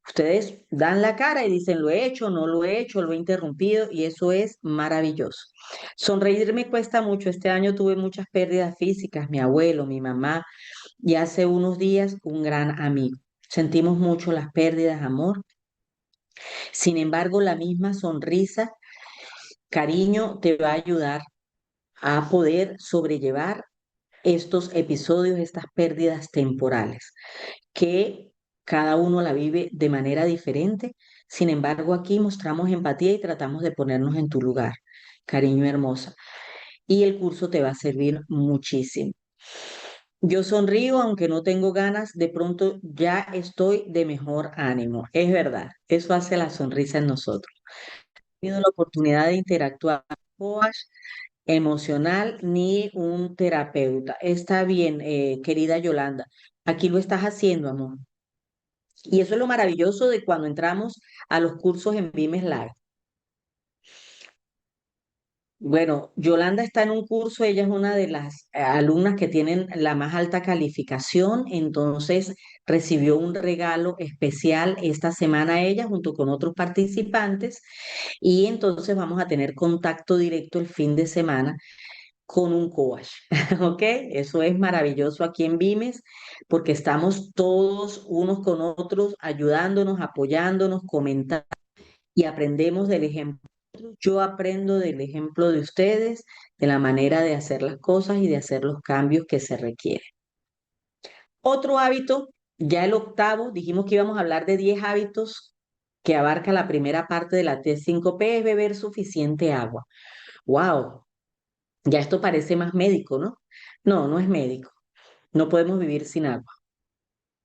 S1: Ustedes dan la cara y dicen, lo he hecho, no lo he hecho, lo he interrumpido y eso es maravilloso. Sonreír me cuesta mucho. Este año tuve muchas pérdidas físicas, mi abuelo, mi mamá y hace unos días un gran amigo. Sentimos mucho las pérdidas, amor. Sin embargo, la misma sonrisa, cariño, te va a ayudar a poder sobrellevar estos episodios, estas pérdidas temporales, que cada uno la vive de manera diferente. Sin embargo, aquí mostramos empatía y tratamos de ponernos en tu lugar, cariño hermosa. Y el curso te va a servir muchísimo. Yo sonrío, aunque no tengo ganas, de pronto ya estoy de mejor ánimo. Es verdad, eso hace la sonrisa en nosotros. He tenido la oportunidad de interactuar con un coach emocional ni un terapeuta. Está bien, querida Yolanda, aquí lo estás haciendo, amor. Y eso es lo maravilloso de cuando entramos a los cursos en Vimes Live. Bueno, Yolanda está en un curso, ella es una de las alumnas que tienen la más alta calificación, entonces recibió un regalo especial esta semana ella junto con otros participantes y entonces vamos a tener contacto directo el fin de semana con un coach, ¿ok? Eso es maravilloso aquí en Vimes porque estamos todos unos con otros ayudándonos, apoyándonos, comentando y aprendemos del ejemplo. Yo aprendo del ejemplo de ustedes, de la manera de hacer las cosas y de hacer los cambios que se requieren. Otro hábito, ya el octavo, dijimos que íbamos a hablar de 10 hábitos que abarca la primera parte de la T5P, es beber suficiente agua. ¡Wow! Ya esto parece más médico, ¿no? No, no es médico. No podemos vivir sin agua.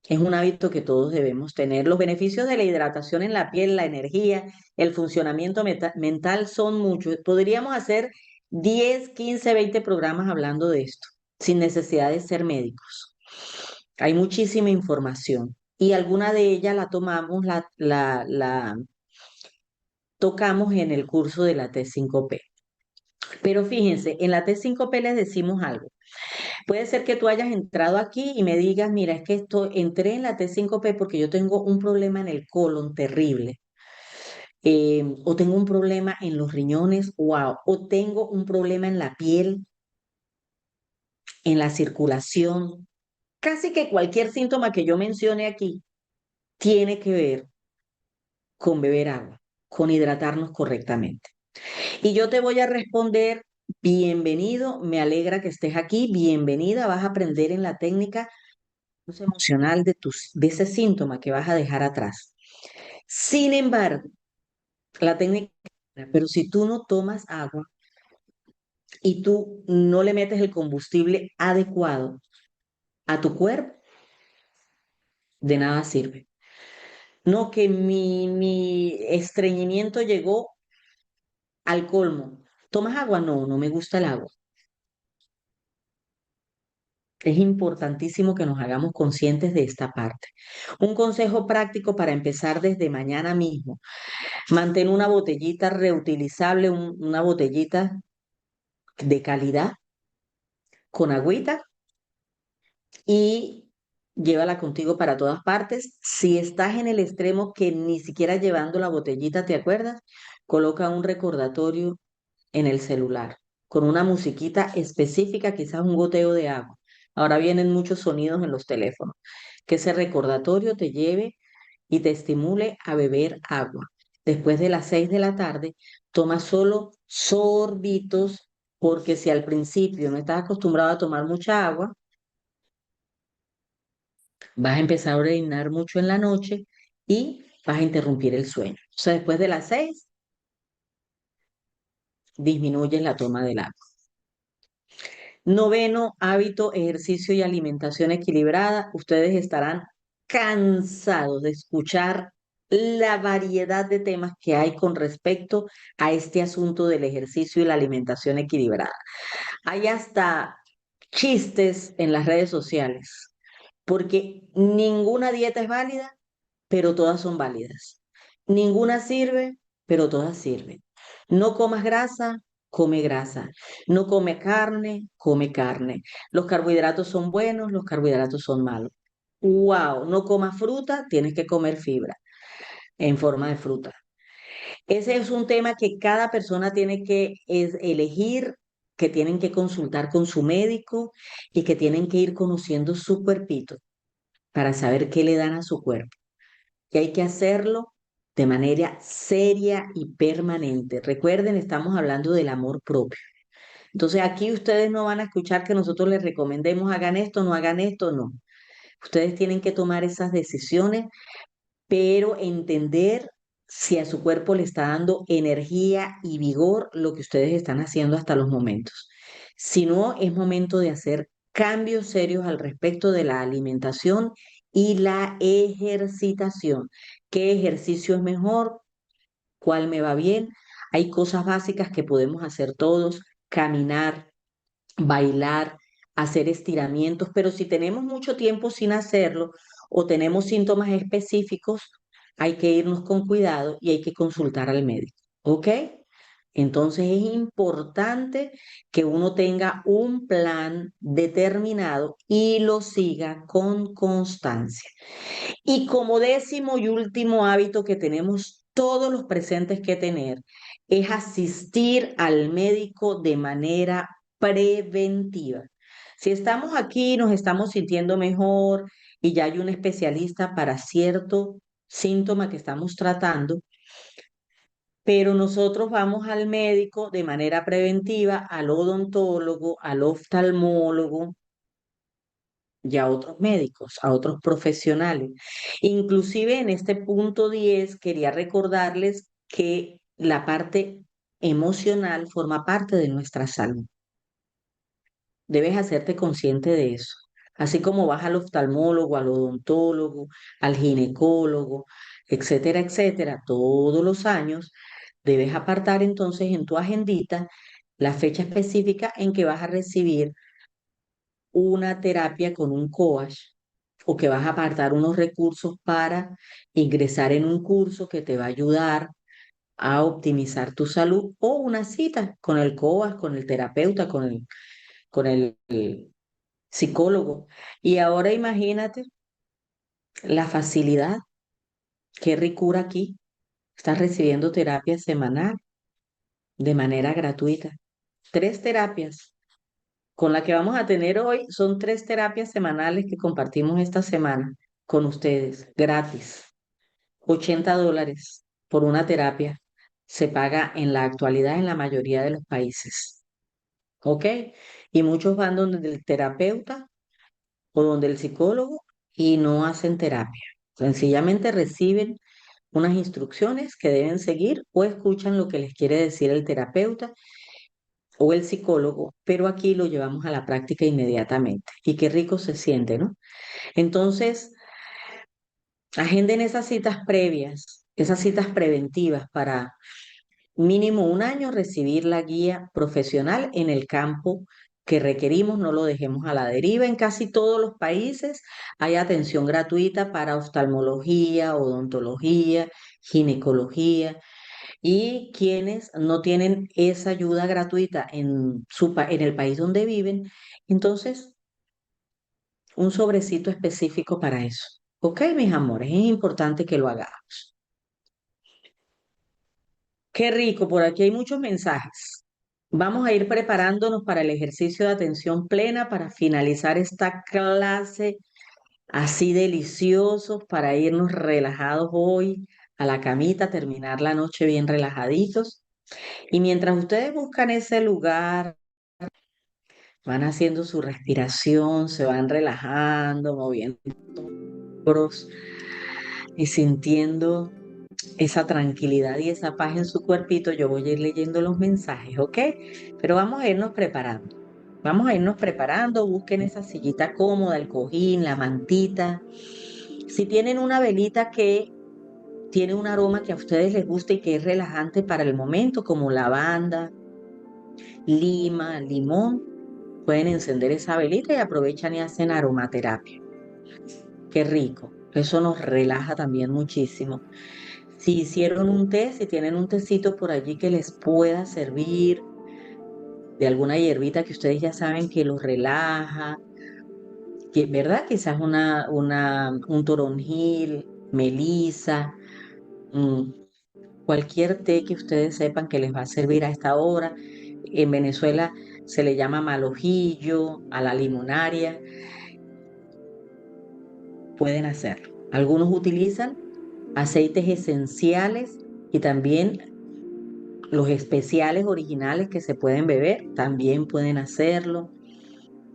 S1: Es un hábito que todos debemos tener. Los beneficios de la hidratación en la piel, la energía, el funcionamiento mental son muchos. Podríamos hacer 10, 15, 20 programas hablando de esto, sin necesidad de ser médicos. Hay muchísima información y alguna de ellas la tomamos, la tocamos en el curso de la T5P. Pero fíjense, en la T5P les decimos algo. Puede ser que tú hayas entrado aquí y me digas, mira, es que entré en la T5P porque yo tengo un problema en el colon terrible, o tengo un problema en los riñones, wow, o tengo un problema en la piel, en la circulación. Casi que cualquier síntoma que yo mencione aquí tiene que ver con beber agua, con hidratarnos correctamente. Y yo te voy a responder, bienvenido, me alegra que estés aquí, bienvenida, vas a aprender en la técnica emocional de ese síntoma que vas a dejar atrás. Sin embargo, la técnica, pero si tú no tomas agua y tú no le metes el combustible adecuado, a tu cuerpo, de nada sirve. No, que mi estreñimiento llegó al colmo. ¿Tomas agua? No, no me gusta el agua. Es importantísimo que nos hagamos conscientes de esta parte. Un consejo práctico para empezar desde mañana mismo. Mantén una botellita reutilizable, una botellita de calidad con agüita y llévala contigo para todas partes. Si estás en el extremo que ni siquiera llevando la botellita, ¿te acuerdas? Coloca un recordatorio en el celular con una musiquita específica, quizás un goteo de agua. Ahora vienen muchos sonidos en los teléfonos. Que ese recordatorio te lleve y te estimule a beber agua. Después de las 6 de la tarde, toma solo sorbitos, porque si al principio no estás acostumbrado a tomar mucha agua, vas a empezar a orinar mucho en la noche y vas a interrumpir el sueño. O sea, después de las 6, disminuyes la toma del agua. Noveno hábito, ejercicio y alimentación equilibrada. Ustedes estarán cansados de escuchar la variedad de temas que hay con respecto a este asunto del ejercicio y la alimentación equilibrada. Hay hasta chistes en las redes sociales, porque ninguna dieta es válida, pero todas son válidas. Ninguna sirve, pero todas sirven. No comas grasa, come grasa. No come carne, come carne. Los carbohidratos son buenos, los carbohidratos son malos. Wow, no comas fruta, tienes que comer fibra en forma de fruta. Ese es un tema que cada persona tiene que elegir, que tienen que consultar con su médico y que tienen que ir conociendo su cuerpito para saber qué le dan a su cuerpo. Y hay que hacerlo de manera seria y permanente. Recuerden, estamos hablando del amor propio. Entonces aquí ustedes no van a escuchar que nosotros les recomendemos hagan esto, no. Ustedes tienen que tomar esas decisiones, pero entender si a su cuerpo le está dando energía y vigor lo que ustedes están haciendo hasta los momentos. Si no, es momento de hacer cambios serios al respecto de la alimentación y la ejercitación. ¿Qué ejercicio es mejor? ¿Cuál me va bien? Hay cosas básicas que podemos hacer todos: caminar, bailar, hacer estiramientos, pero si tenemos mucho tiempo sin hacerlo o tenemos síntomas específicos, hay que irnos con cuidado y hay que consultar al médico, ¿ok? Entonces es importante que uno tenga un plan determinado y lo siga con constancia. Y como décimo y último hábito que tenemos todos los presentes que tener es asistir al médico de manera preventiva. Si estamos aquí, nos estamos sintiendo mejor y ya hay un especialista para cierto síntoma que estamos tratando, pero nosotros vamos al médico de manera preventiva, al odontólogo, al oftalmólogo y a otros médicos, a otros profesionales. Inclusive en este punto 10 quería recordarles que la parte emocional forma parte de nuestra salud. Debes hacerte consciente de eso. Así como vas al oftalmólogo, al odontólogo, al ginecólogo, etcétera, etcétera, todos los años, debes apartar entonces en tu agendita la fecha específica en que vas a recibir una terapia con un coach o que vas a apartar unos recursos para ingresar en un curso que te va a ayudar a optimizar tu salud, o una cita con el coach, con el terapeuta, con el psicólogo. Y ahora imagínate la facilidad, qué ricura aquí. Estás recibiendo terapia semanal de manera gratuita. 3 terapias. Con la que vamos a tener hoy son 3 terapias semanales que compartimos esta semana con ustedes, gratis. $80 por una terapia se paga en la actualidad en la mayoría de los países. ¿Ok? Y muchos van donde el terapeuta o donde el psicólogo y no hacen terapia. Sencillamente reciben unas instrucciones que deben seguir o escuchan lo que les quiere decir el terapeuta o el psicólogo, pero aquí lo llevamos a la práctica inmediatamente. Y qué rico se siente, ¿no? Entonces, agenden esas citas previas, esas citas preventivas para mínimo un año recibir la guía profesional en el campo que requerimos, no lo dejemos a la deriva. En casi todos los países hay atención gratuita para oftalmología, odontología, ginecología, y quienes no tienen esa ayuda gratuita en el país donde viven, entonces un sobrecito específico para eso. Ok, mis amores, es importante que lo hagamos. Qué rico, por aquí hay muchos mensajes. Vamos a ir preparándonos para el ejercicio de atención plena para finalizar esta clase así deliciosos para irnos relajados hoy a la camita, terminar la noche bien relajaditos. Y mientras ustedes buscan ese lugar, van haciendo su respiración, se van relajando, moviendo hombros y sintiendo esa tranquilidad y esa paz en su cuerpito. Yo voy a ir leyendo los mensajes, ¿ok? Pero vamos a irnos preparando. Vamos a irnos preparando, busquen esa sillita cómoda, el cojín, la mantita. Si tienen una velita que tiene un aroma que a ustedes les guste y que es relajante para el momento, como lavanda, lima, limón, pueden encender esa velita y aprovechan y hacen aromaterapia. Qué rico. Eso nos relaja también muchísimo. Si hicieron un té, si tienen un tecito por allí que les pueda servir, de alguna hierbita que ustedes ya saben que los relaja, que, ¿verdad? Quizás un toronjil, melisa, mm, cualquier té que ustedes sepan que les va a servir a esta hora. En Venezuela se le llama malojillo, a la limonaria, pueden hacerlo. Algunos utilizan aceites esenciales y también los especiales originales que se pueden beber, también pueden hacerlo.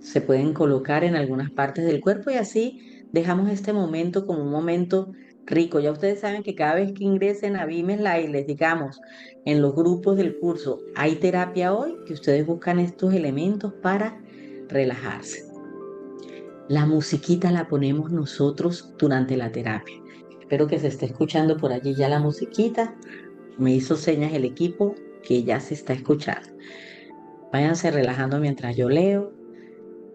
S1: Se pueden colocar en algunas partes del cuerpo y así dejamos este momento como un momento rico. Ya ustedes saben que cada vez que ingresen a Bimesla y les digamos en los grupos del curso, hay terapia hoy, que ustedes buscan estos elementos para relajarse. La musiquita la ponemos nosotros durante la terapia. Espero que se esté escuchando por allí ya la musiquita. Me hizo señas el equipo que ya se está escuchando. Váyanse relajando mientras yo leo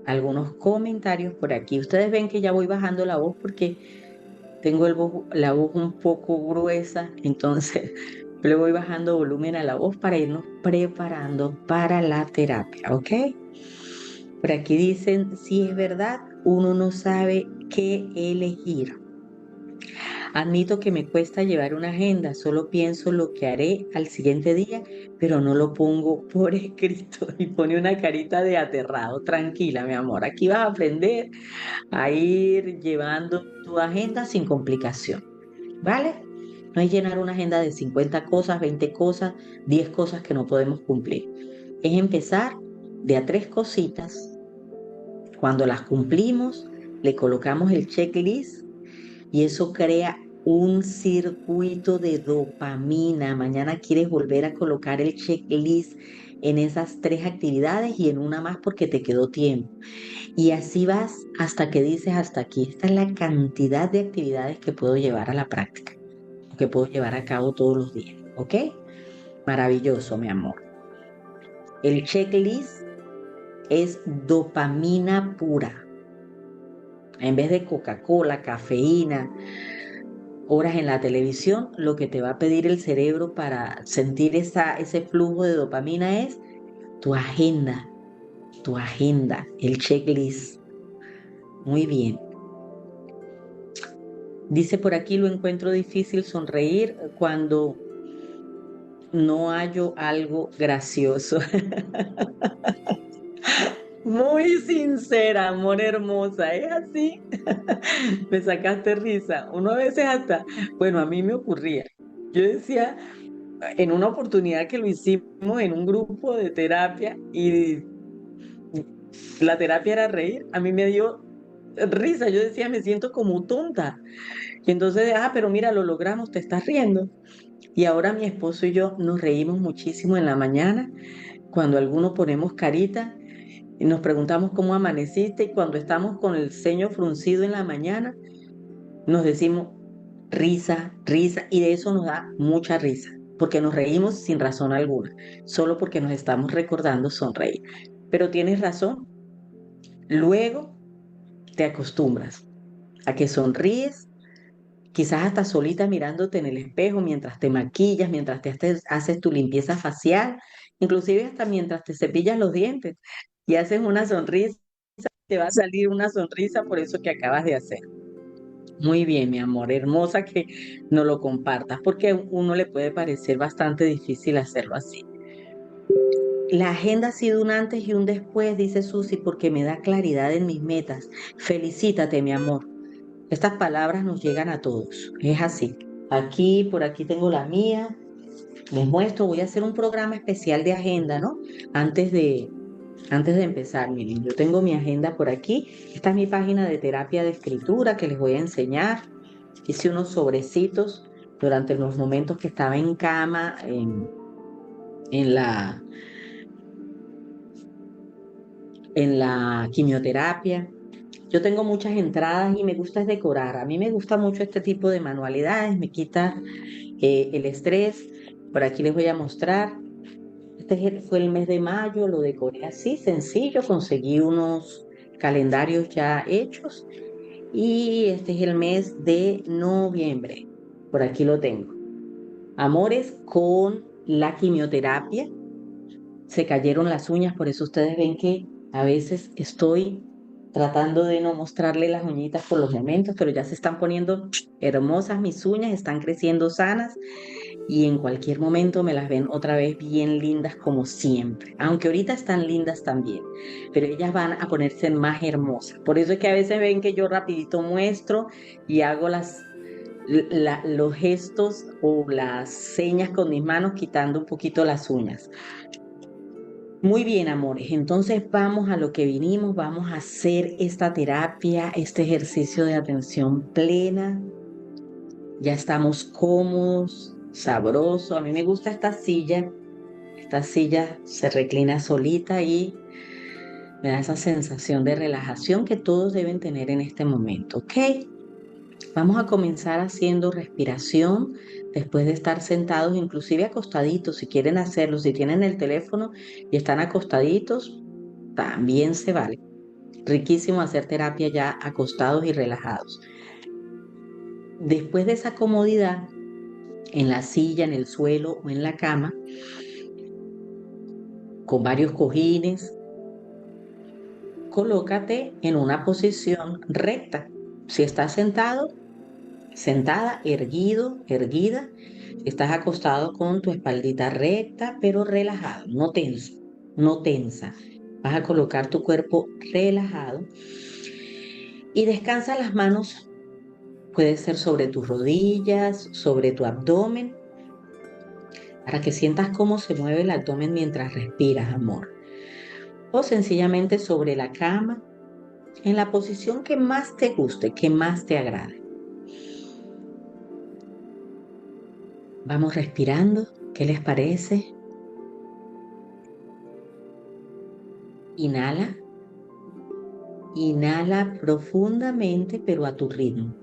S1: algunos comentarios por aquí. Ustedes ven que ya voy bajando la voz porque tengo la voz un poco gruesa, entonces le voy bajando volumen a la voz para irnos preparando para la terapia, ¿ok? Por aquí dicen, si es verdad, uno no sabe qué elegir. Admito que me cuesta llevar una agenda, solo pienso lo que haré al siguiente día, pero no lo pongo por escrito y pone una carita de aterrado. Tranquila, mi amor, aquí vas a aprender a ir llevando tu agenda sin complicación, ¿vale? No es llenar una agenda de 50 cosas, 20 cosas, 10 cosas que no podemos cumplir. Es empezar de a tres cositas. Cuando las cumplimos, le colocamos el checklist y eso crea un circuito de dopamina. Mañana quieres volver a colocar el checklist en esas tres actividades y en una más porque te quedó tiempo. Y así vas hasta que dices hasta aquí. Esta es la cantidad de actividades que puedo llevar a la práctica, que puedo llevar a cabo todos los días. ¿Ok? Maravilloso, mi amor. El checklist es dopamina pura. En vez de Coca-Cola, cafeína, horas en la televisión, lo que te va a pedir el cerebro para sentir ese flujo de dopamina es tu agenda, el checklist. Muy bien. Dice por aquí, lo encuentro difícil sonreír cuando no hallo algo gracioso. Muy sincera, amor hermosa, ¿es así? Me sacaste risa. Uno a veces hasta, bueno, a mí me ocurría. Yo decía, en una oportunidad que lo hicimos en un grupo de terapia y la terapia era reír, a mí me dio risa. Yo decía, me siento como tonta. Y entonces, pero mira, lo logramos, te estás riendo. Y ahora mi esposo y yo nos reímos muchísimo en la mañana cuando algunos ponemos carita y nos preguntamos cómo amaneciste y cuando estamos con el ceño fruncido en la mañana, nos decimos risa, risa, y de eso nos da mucha risa, porque nos reímos sin razón alguna, solo porque nos estamos recordando sonreír. Pero tienes razón, luego te acostumbras a que sonríes, quizás hasta solita mirándote en el espejo mientras te maquillas, mientras haces tu limpieza facial, inclusive hasta mientras te cepillas los dientes y haces una sonrisa, te va a salir una sonrisa por eso que acabas de hacer. Muy bien, mi amor, hermosa que no lo compartas, porque a uno le puede parecer bastante difícil hacerlo así. La agenda ha sido un antes y un después, dice Susi, porque me da claridad en mis metas. Felicítate, mi amor. Estas palabras nos llegan a todos. Es así. Aquí, por aquí tengo la mía. Les muestro, voy a hacer un programa especial de agenda, ¿no? Antes de, antes de empezar, miren, yo tengo mi agenda por aquí. Esta es mi página de terapia de escritura que les voy a enseñar. Hice unos sobrecitos durante los momentos que estaba en cama, en la, en la quimioterapia. Yo tengo muchas entradas y me gusta es decorar. A mí me gusta mucho este tipo de manualidades, me quita el estrés. Por aquí les voy a mostrar. Fue el mes de mayo, lo decoré así, sencillo. Conseguí unos calendarios ya hechos y este es el mes de noviembre. Por aquí lo tengo. Amores, con la quimioterapia se cayeron las uñas, por eso ustedes ven que a veces estoy tratando de no mostrarle las uñitas por los momentos, pero ya se están poniendo hermosas mis uñas, están creciendo sanas y en cualquier momento me las ven otra vez bien lindas como siempre, aunque ahorita están lindas también, pero ellas van a ponerse más hermosas. Por eso es que a veces ven que yo rapidito muestro y hago los gestos o las señas con mis manos quitando un poquito las uñas. Muy bien, amores. Entonces vamos a lo que vinimos, vamos a hacer esta terapia, este ejercicio de atención plena. Ya estamos cómodos, sabroso. A mí me gusta esta silla. Esta silla se reclina solita y me da esa sensación de relajación que todos deben tener en este momento, ¿ok? Vamos a comenzar haciendo respiración después de estar sentados, inclusive acostaditos, si quieren hacerlo, si tienen el teléfono y están acostaditos, también se vale. Riquísimo hacer terapia ya acostados y relajados. Después de esa comodidad, en la silla, en el suelo o en la cama, con varios cojines, colócate en una posición recta. Si estás sentado, sentada, erguido, erguida. Si estás acostado con tu espaldita recta, pero relajado, no tenso, no tensa. Vas a colocar tu cuerpo relajado y descansa las manos. Puede ser sobre tus rodillas, sobre tu abdomen, para que sientas cómo se mueve el abdomen mientras respiras, amor. O sencillamente sobre la cama, en la posición que más te guste, que más te agrade. Vamos respirando. ¿Qué les parece? Inhala. Inhala profundamente, pero a tu ritmo.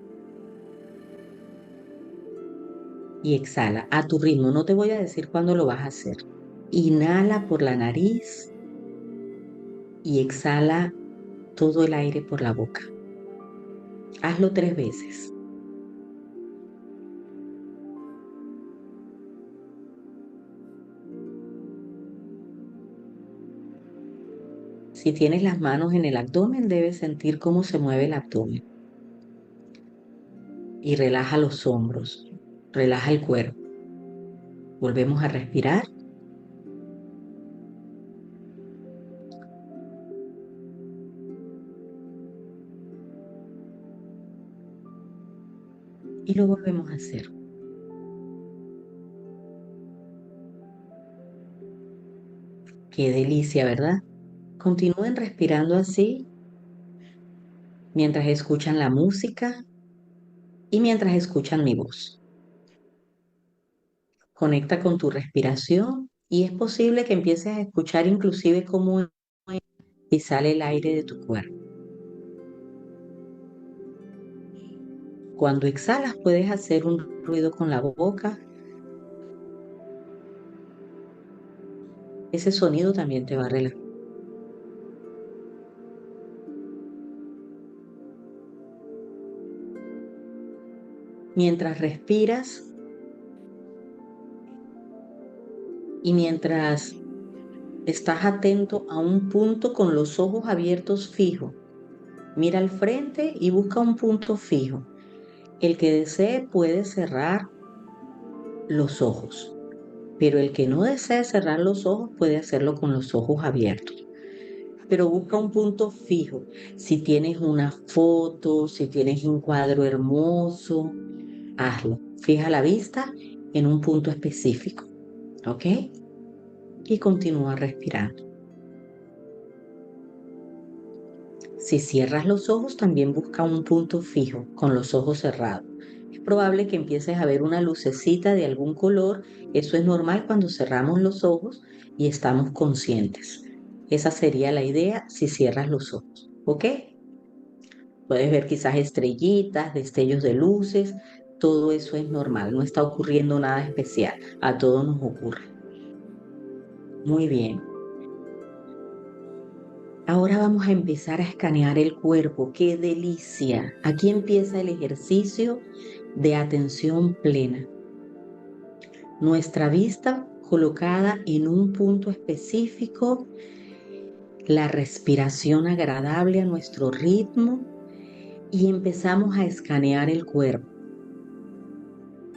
S1: Y exhala a tu ritmo. No te voy a decir cuándo lo vas a hacer. Inhala por la nariz y exhala todo el aire por la boca. Hazlo 3 veces. Si tienes las manos en el abdomen, debes sentir cómo se mueve el abdomen. Y relaja los hombros. Relaja el cuerpo. Volvemos a respirar. Y lo volvemos a hacer. Qué delicia, ¿verdad? Continúen respirando así mientras escuchan la música y mientras escuchan mi voz. Conecta con tu respiración Y es posible que empieces a escuchar inclusive cómo y sale el aire de tu cuerpo. Cuando exhalas puedes hacer un ruido con la boca. Ese sonido también te va a relajar. Mientras respiras y mientras estás atento a un punto con los ojos abiertos fijos, mira al frente y busca un punto fijo. El que desee puede cerrar los ojos, pero el que no desee cerrar los ojos puede hacerlo con los ojos abiertos. Pero busca un punto fijo. Si tienes una foto, si tienes un cuadro hermoso, hazlo. Fija la vista en un punto específico, ¿ok? Y continúa respirando. Si cierras los ojos, también busca un punto fijo con los ojos cerrados. Es probable que empieces a ver una lucecita de algún color. Eso es normal cuando cerramos los ojos y estamos conscientes. Esa sería la idea si cierras los ojos, ¿ok? Puedes ver quizás estrellitas, destellos de luces. Todo eso es normal, no está ocurriendo nada especial. A todos nos ocurre. Muy bien. Ahora vamos a empezar a escanear el cuerpo. ¡Qué delicia! Aquí empieza el ejercicio de atención plena. Nuestra vista colocada en un punto específico, la respiración agradable a nuestro ritmo y empezamos a escanear el cuerpo.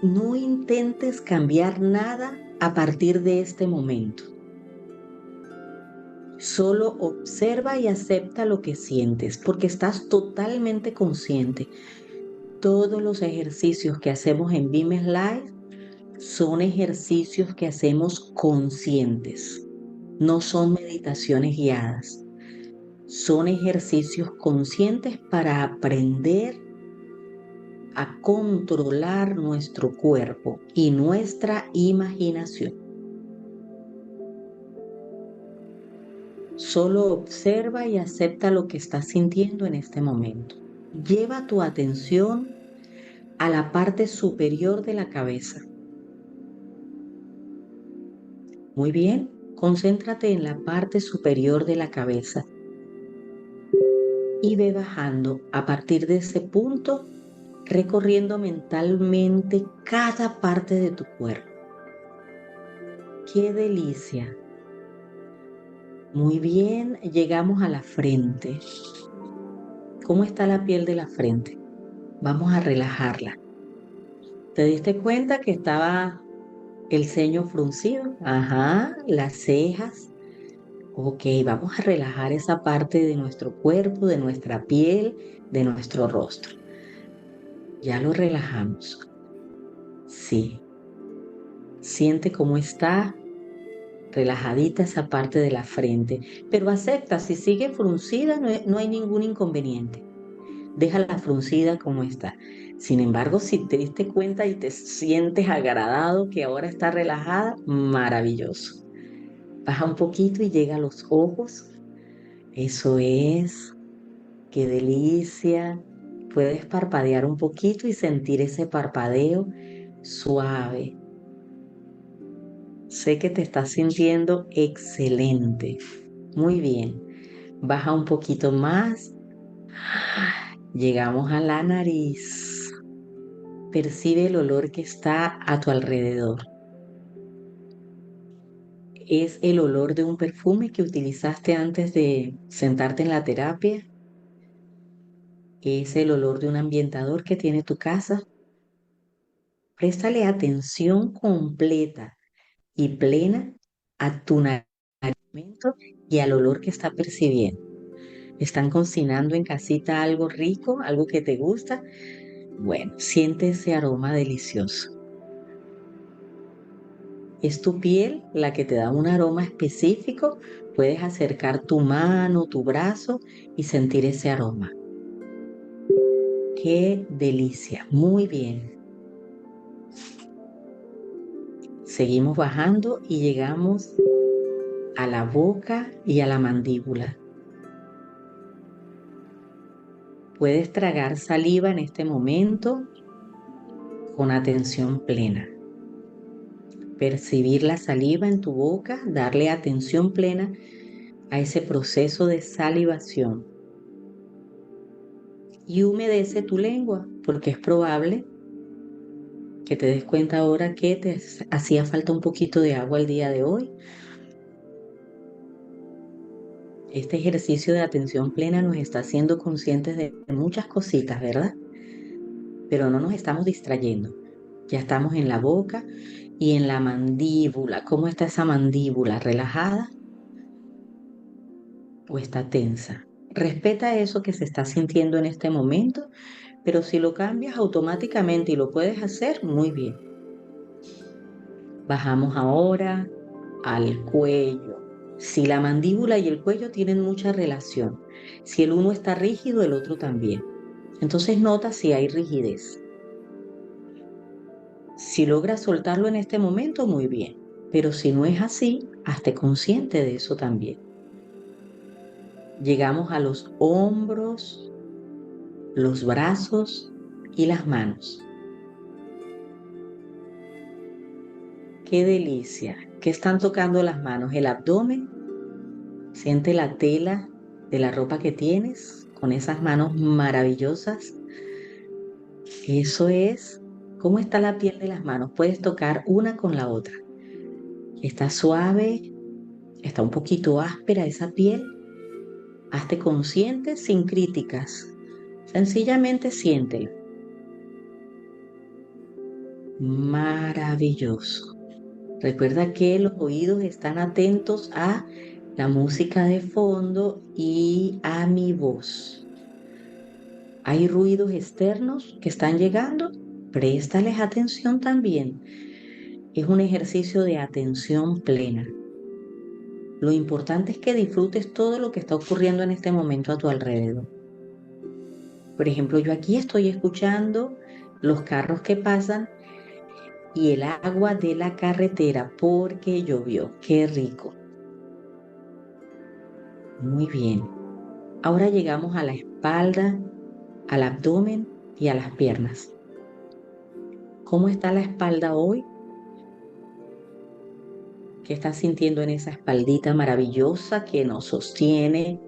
S1: No intentes cambiar nada a partir de este momento. Solo observa y acepta lo que sientes porque estás totalmente consciente. Todos los ejercicios que hacemos en Vimes Live son ejercicios que hacemos conscientes. No son meditaciones guiadas. Son ejercicios conscientes para aprender a controlar nuestro cuerpo y nuestra imaginación. Solo observa y acepta lo que estás sintiendo en este momento. Lleva tu atención a la parte superior de la cabeza. Muy bien, concéntrate en la parte superior de la cabeza y ve bajando a partir de ese punto, recorriendo mentalmente cada parte de tu cuerpo. ¡Qué delicia! Muy bien, llegamos a la frente. ¿Cómo está la piel de la frente? Vamos a relajarla. ¿Te diste cuenta que estaba el ceño fruncido? Ajá, las cejas. Ok, vamos a relajar esa parte de nuestro cuerpo, de nuestra piel, de nuestro rostro. Ya lo relajamos. Sí. Siente cómo está relajadita esa parte de la frente, pero acepta, si sigue fruncida no hay ningún inconveniente. Déjala fruncida como está. Sin embargo, si te diste cuenta y te sientes agradado que ahora está relajada, maravilloso. Baja un poquito y llega a los ojos. Eso es. Qué delicia. Puedes parpadear un poquito y sentir ese parpadeo suave. Sé que te estás sintiendo excelente. Muy bien. Baja un poquito más. Llegamos a la nariz. Percibe el olor que está a tu alrededor. Es el olor de un perfume que utilizaste antes de sentarte en la terapia. Es el olor de un ambientador que tiene tu casa. Préstale atención completa y plena a tu nariz y al olor que está percibiendo. ¿Están cocinando en casita algo rico, algo que te gusta? Bueno, siente ese aroma delicioso. Es tu piel la que te da un aroma específico. Puedes acercar tu mano, tu brazo y sentir ese aroma. ¡Qué delicia! Muy bien. Seguimos bajando y llegamos a la boca y a la mandíbula. Puedes tragar saliva en este momento con atención plena. Percibir la saliva en tu boca, darle atención plena a ese proceso de salivación. Y humedece tu lengua, porque es probable que te des cuenta ahora que te hacía falta un poquito de agua el día de hoy. Este ejercicio de atención plena nos está haciendo conscientes de muchas cositas, ¿verdad? Pero no nos estamos distrayendo. Ya estamos en la boca y en la mandíbula. ¿Cómo está esa mandíbula? ¿Relajada o está tensa? Respeta eso que se está sintiendo en este momento, pero si lo cambias automáticamente y lo puedes hacer, muy bien. Bajamos ahora al cuello. Si la mandíbula y el cuello tienen mucha relación, si el uno está rígido, el otro también. Entonces nota si hay rigidez. Si logras soltarlo en este momento, muy bien. Pero si no es así, hazte consciente de eso también. Llegamos a los hombros, los brazos y las manos. ¡Qué delicia! ¿Qué están tocando las manos? El abdomen. Siente la tela de la ropa que tienes con esas manos maravillosas. Eso es. ¿Cómo está la piel de las manos? Puedes tocar una con la otra. Está suave, está un poquito áspera esa piel. Hazte consciente sin críticas. Sencillamente siéntelo. Maravilloso. Recuerda que los oídos están atentos a la música de fondo y a mi voz. ¿Hay ruidos externos que están llegando? Préstales atención también. Es un ejercicio de atención plena. Lo importante es que disfrutes todo lo que está ocurriendo en este momento a tu alrededor. Por ejemplo, yo aquí estoy escuchando los carros que pasan y el agua de la carretera porque llovió. ¡Qué rico! Muy bien. Ahora llegamos a la espalda, al abdomen y a las piernas. ¿Cómo está la espalda hoy? ¿Qué estás sintiendo en esa espaldita maravillosa que nos sostiene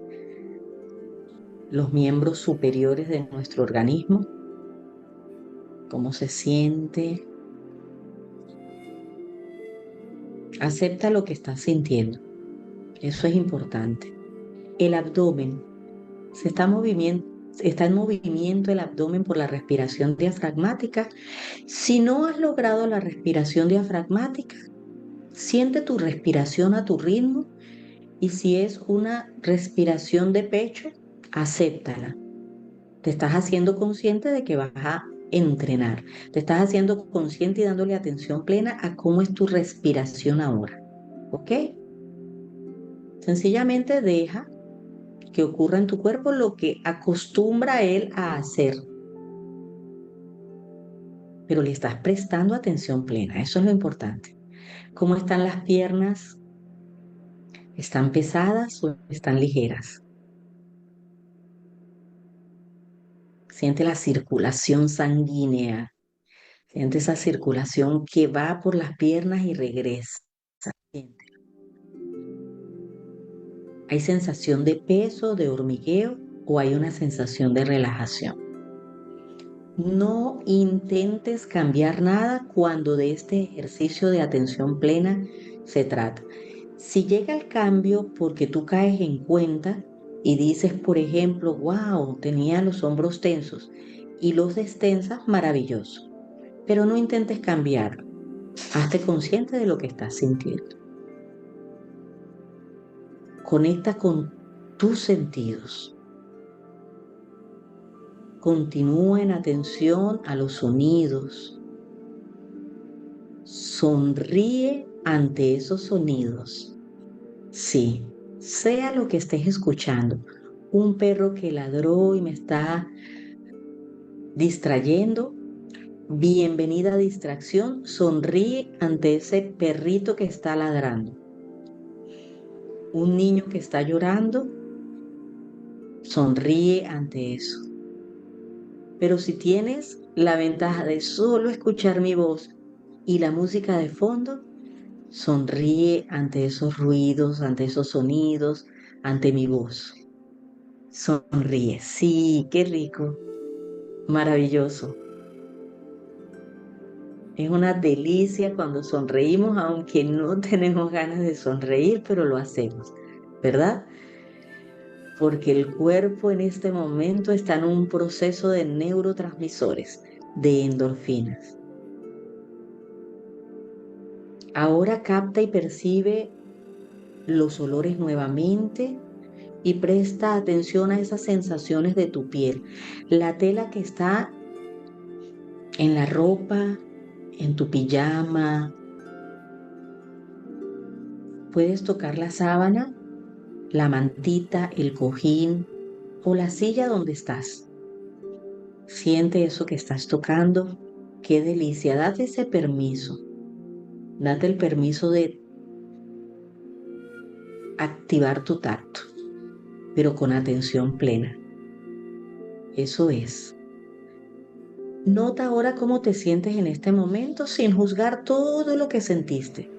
S1: los miembros superiores de nuestro organismo? ¿Cómo se siente? Acepta lo que estás sintiendo. Eso es importante. El abdomen. Está en movimiento el abdomen por la respiración diafragmática. Si no has logrado la respiración diafragmática, siente tu respiración a tu ritmo y si es una respiración de pecho, acéptala. Te estás haciendo consciente de que vas a entrenar. Te estás haciendo consciente y dándole atención plena a cómo es tu respiración ahora. ¿Ok? Sencillamente deja que ocurra en tu cuerpo lo que acostumbra él a hacer. Pero le estás prestando atención plena. Eso es lo importante. ¿Cómo están las piernas? ¿Están pesadas o están ligeras? Siente la circulación sanguínea. Siente esa circulación que va por las piernas y regresa. Siente. ¿Hay sensación de peso, de hormigueo o hay una sensación de relajación? No intentes cambiar nada cuando de este ejercicio de atención plena se trata. Si llega el cambio porque tú caes en cuenta y dices, por ejemplo, wow, tenía los hombros tensos y los destensas, maravilloso. Pero no intentes cambiarlo. Hazte consciente de lo que estás sintiendo. Conecta con tus sentidos. Continúa en atención a los sonidos. Sonríe ante esos sonidos. Sí, sea lo que estés escuchando. Un perro que ladró y me está distrayendo. Bienvenida distracción, sonríe ante ese perrito que está ladrando. Un niño que está llorando, sonríe ante eso. Pero si tienes la ventaja de solo escuchar mi voz y la música de fondo, sonríe ante esos ruidos, ante esos sonidos, ante mi voz. Sonríe. Sí, qué rico. Maravilloso. Es una delicia cuando sonreímos, aunque no tenemos ganas de sonreír, pero lo hacemos, ¿verdad? Porque el cuerpo en este momento está en un proceso de neurotransmisores, de endorfinas. Ahora capta y percibe los olores nuevamente y presta atención a esas sensaciones de tu piel. La tela que está en la ropa, en tu pijama. Puedes tocar la sábana, la mantita, el cojín o la silla donde estás. Siente eso que estás tocando. Qué delicia. Date ese permiso. Date el permiso de activar tu tacto, pero con atención plena. Eso es. Nota ahora cómo te sientes en este momento sin juzgar todo lo que sentiste.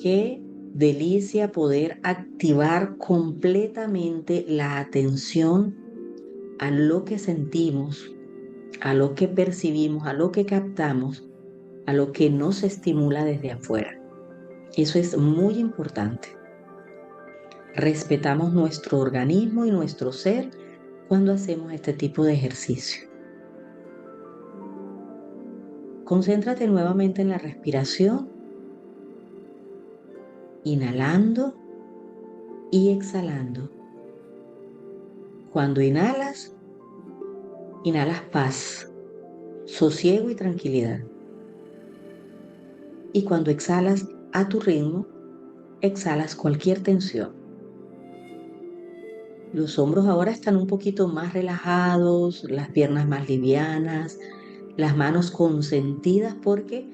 S1: Qué delicia poder activar completamente la atención a lo que sentimos, a lo que percibimos, a lo que captamos, a lo que nos estimula desde afuera. Eso es muy importante. Respetamos nuestro organismo y nuestro ser cuando hacemos este tipo de ejercicio. Concéntrate nuevamente en la respiración, inhalando y exhalando. Cuando inhalas, inhalas paz, sosiego y tranquilidad. Y cuando exhalas a tu ritmo, exhalas cualquier tensión. Los hombros ahora están un poquito más relajados, las piernas más livianas, las manos consentidas porque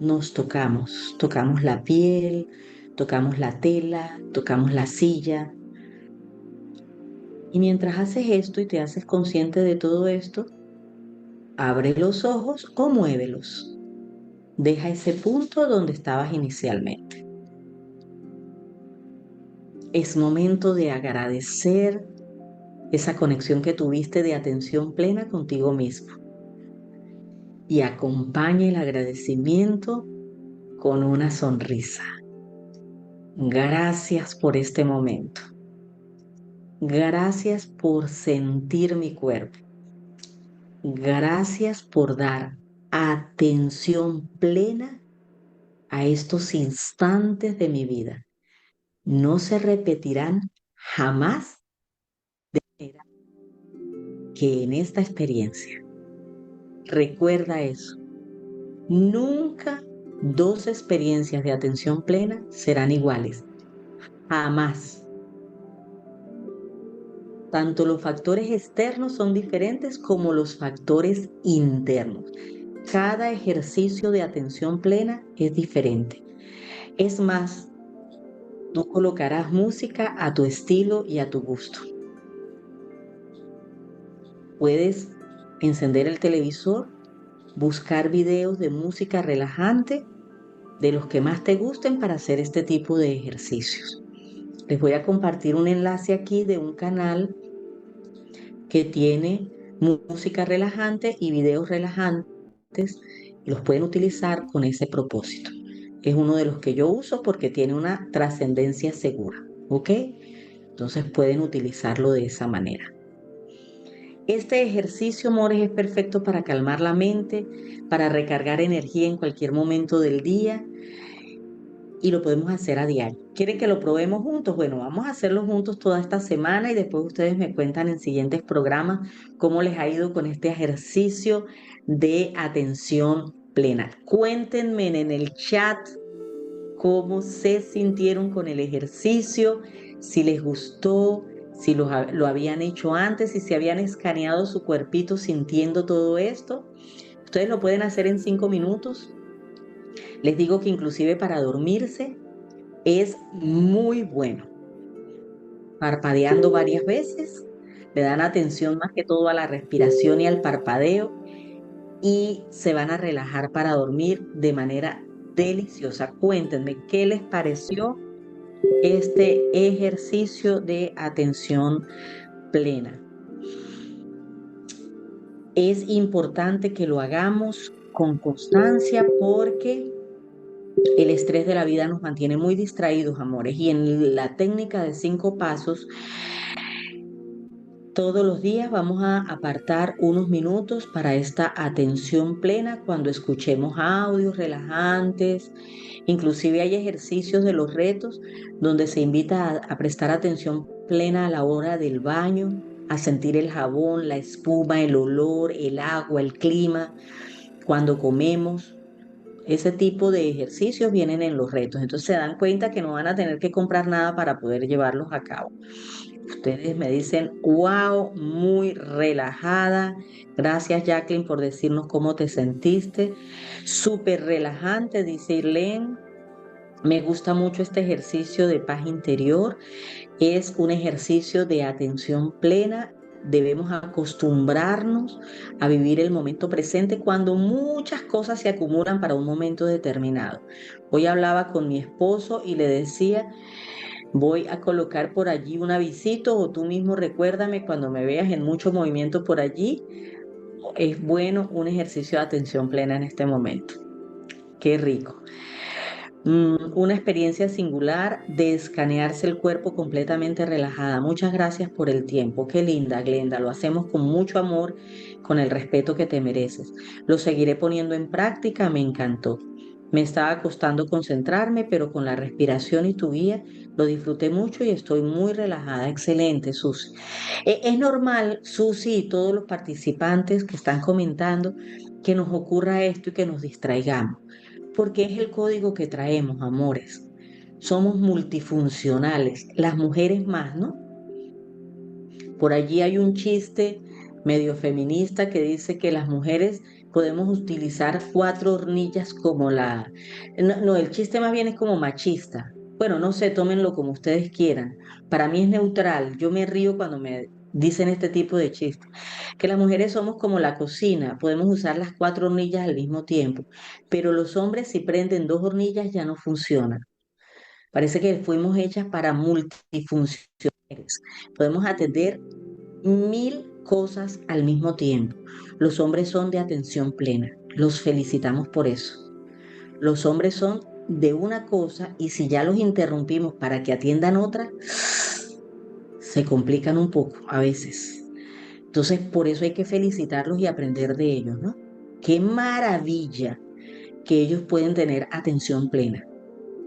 S1: nos tocamos la piel, tocamos la tela, tocamos la silla. Y mientras haces esto y te haces consciente de todo esto, abre los ojos o muévelos. Deja ese punto donde estabas inicialmente. Es momento de agradecer esa conexión que tuviste de atención plena contigo mismo. Y acompaña el agradecimiento con una sonrisa. Gracias por este momento. Gracias por sentir mi cuerpo. Gracias por dar atención plena a estos instantes de mi vida. No se repetirán jamás que en esta experiencia. Recuerda eso. Nunca dos experiencias de atención plena serán iguales. Jamás. Tanto los factores externos son diferentes como los factores internos. Cada ejercicio de atención plena es diferente. Es más, tú colocarás música a tu estilo y a tu gusto. Puedes encender el televisor, buscar videos de música relajante, de los que más te gusten para hacer este tipo de ejercicios. Les voy a compartir un enlace aquí de un canal que tiene música relajante y videos relajantes y los pueden utilizar con ese propósito. Es uno de los que yo uso porque tiene una trascendencia segura, ¿ok? Entonces pueden utilizarlo de esa manera. Este ejercicio, amores, es perfecto para calmar la mente, para recargar energía en cualquier momento del día y lo podemos hacer a diario. ¿Quieren que lo probemos juntos? Bueno, vamos a hacerlo juntos toda esta semana y después ustedes me cuentan en siguientes programas cómo les ha ido con este ejercicio de atención plena. Cuéntenme en el chat cómo se sintieron con el ejercicio, si les gustó, si lo habían hecho antes, si se habían escaneado su cuerpito sintiendo todo esto. Ustedes lo pueden hacer en 5 minutos. Les digo que inclusive para dormirse es muy bueno. Parpadeando varias veces, le dan atención más que todo a la respiración y al parpadeo y se van a relajar para dormir de manera deliciosa. Cuéntenme, ¿qué les pareció este ejercicio de atención plena? Es importante que lo hagamos con constancia porque el estrés de la vida nos mantiene muy distraídos, amores, y en la técnica de 5 pasos, todos los días vamos a apartar unos minutos para esta atención plena cuando escuchemos audios relajantes. Inclusive hay ejercicios de los retos donde se invita a prestar atención plena a la hora del baño, a sentir el jabón, la espuma, el olor, el agua, el clima, cuando comemos. Ese tipo de ejercicios vienen en los retos. Entonces se dan cuenta que no van a tener que comprar nada para poder llevarlos a cabo. Ustedes me dicen, wow, muy relajada. Gracias, Jacqueline, por decirnos cómo te sentiste. Súper relajante, dice Irene. Me gusta mucho este ejercicio de paz interior. Es un ejercicio de atención plena. Debemos acostumbrarnos a vivir el momento presente cuando muchas cosas se acumulan para un momento determinado. Hoy hablaba con mi esposo y le decía, voy a colocar por allí un avisito o tú mismo recuérdame cuando me veas en mucho movimiento por allí. Es bueno un ejercicio de atención plena en este momento. Qué rico. Una experiencia singular de escanearse el cuerpo completamente relajada. Muchas gracias por el tiempo. Qué linda, Glenda. Lo hacemos con mucho amor, con el respeto que te mereces. Lo seguiré poniendo en práctica. Me encantó. Me estaba costando concentrarme, pero con la respiración y tu guía lo disfruté mucho y estoy muy relajada. Excelente, Susi. Es normal, Susi y todos los participantes que están comentando, que nos ocurra esto y que nos distraigamos porque es el código que traemos, amores. Somos multifuncionales, las mujeres más, ¿no? Por allí hay un chiste medio feminista que dice que las mujeres podemos utilizar 4 hornillas como la... No, no, el chiste más bien es como machista. Bueno, no sé, tómenlo como ustedes quieran. Para mí es neutral. Yo me río cuando me dicen este tipo de chistes. Que las mujeres somos como la cocina, podemos usar las 4 hornillas al mismo tiempo, pero los hombres si prenden 2 hornillas ya no funcionan. Parece que fuimos hechas para multifunciones. Podemos atender 1000 cosas al mismo tiempo. Los hombres son de atención plena. Los felicitamos por eso. Los hombres son de una cosa y si ya los interrumpimos para que atiendan otra, se complican un poco a veces. Entonces, por eso hay que felicitarlos y aprender de ellos, ¿no? Qué maravilla que ellos pueden tener atención plena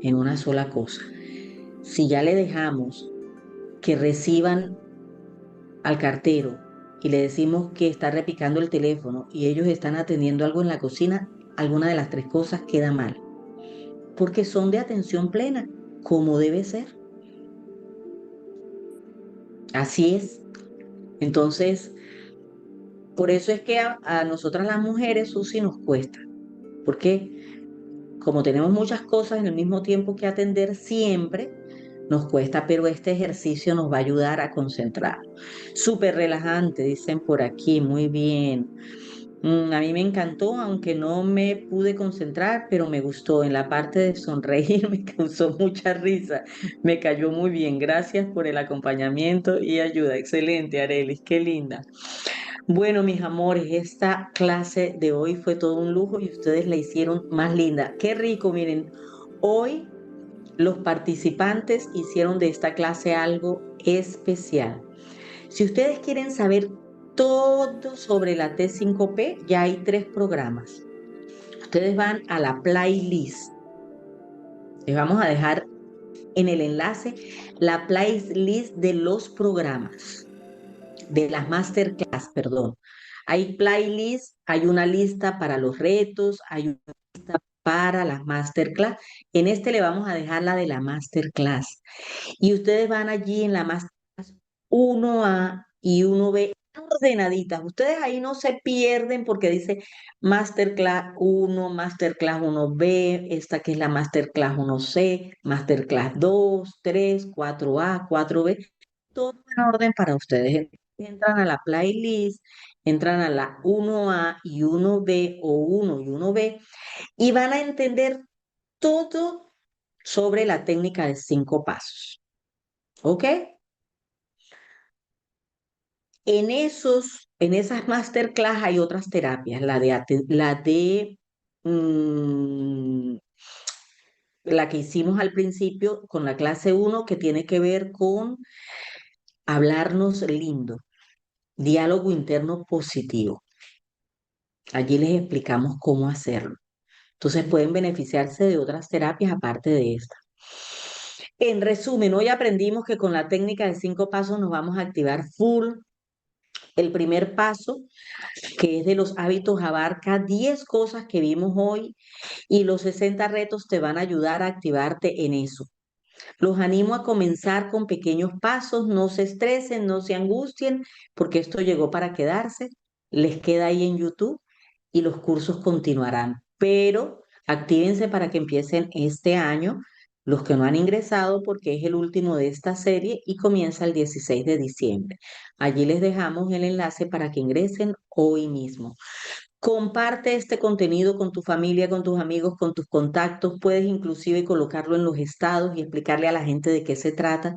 S1: en una sola cosa. Si ya le dejamos que reciban al cartero y le decimos que está repicando el teléfono y ellos están atendiendo algo en la cocina, alguna de las 3 cosas queda mal, porque son de atención plena, como debe ser. Así es. Entonces, por eso es que a nosotras las mujeres, Susi, nos cuesta, porque como tenemos muchas cosas en el mismo tiempo que atender siempre, nos cuesta, pero este ejercicio nos va a ayudar a concentrar. Súper relajante, dicen por aquí, muy bien. A mí me encantó, aunque no me pude concentrar, pero me gustó. En la parte de sonreír me causó mucha risa. Me cayó muy bien. Gracias por el acompañamiento y ayuda. Excelente, Arelis, qué linda. Bueno, mis amores, esta clase de hoy fue todo un lujo y ustedes la hicieron más linda. Qué rico, miren. Hoy los participantes hicieron de esta clase algo especial. Si ustedes quieren saber todo sobre la T5P, ya hay 3 programas. Ustedes van a la playlist. Les vamos a dejar en el enlace la playlist de los programas, de las masterclass, perdón. Hay playlist, hay una lista para los retos, hay una lista para las masterclass. En este le vamos a dejar la de la masterclass. Y ustedes van allí en la masterclass 1A y 1B ordenaditas. Ustedes ahí no se pierden porque dice Masterclass 1, Masterclass 1B, esta que es la Masterclass 1C, Masterclass 2, 3, 4A, 4B, todo en orden para ustedes. Entran a la playlist, entran a la 1A y 1B o 1 y 1B y van a entender todo sobre la técnica de 5 pasos. ¿Ok? En esas masterclass hay otras terapias, mm, la que hicimos al principio con la clase uno que tiene que ver con hablarnos lindo, diálogo interno positivo. Allí les explicamos cómo hacerlo. Entonces pueden beneficiarse de otras terapias aparte de esta. En resumen, hoy aprendimos que con la técnica de 5 pasos nos vamos a activar full. El primer paso, que es de los hábitos, abarca 10 cosas que vimos hoy y los 60 retos te van a ayudar a activarte en eso. Los animo a comenzar con pequeños pasos, no se estresen, no se angustien, porque esto llegó para quedarse, les queda ahí en YouTube y los cursos continuarán. Pero actívense para que empiecen este año los que no han ingresado, porque es el último de esta serie y comienza el 16 de diciembre. Allí les dejamos el enlace para que ingresen hoy mismo. Comparte este contenido con tu familia, con tus amigos, con tus contactos. Puedes inclusive colocarlo en los estados y explicarle a la gente de qué se trata,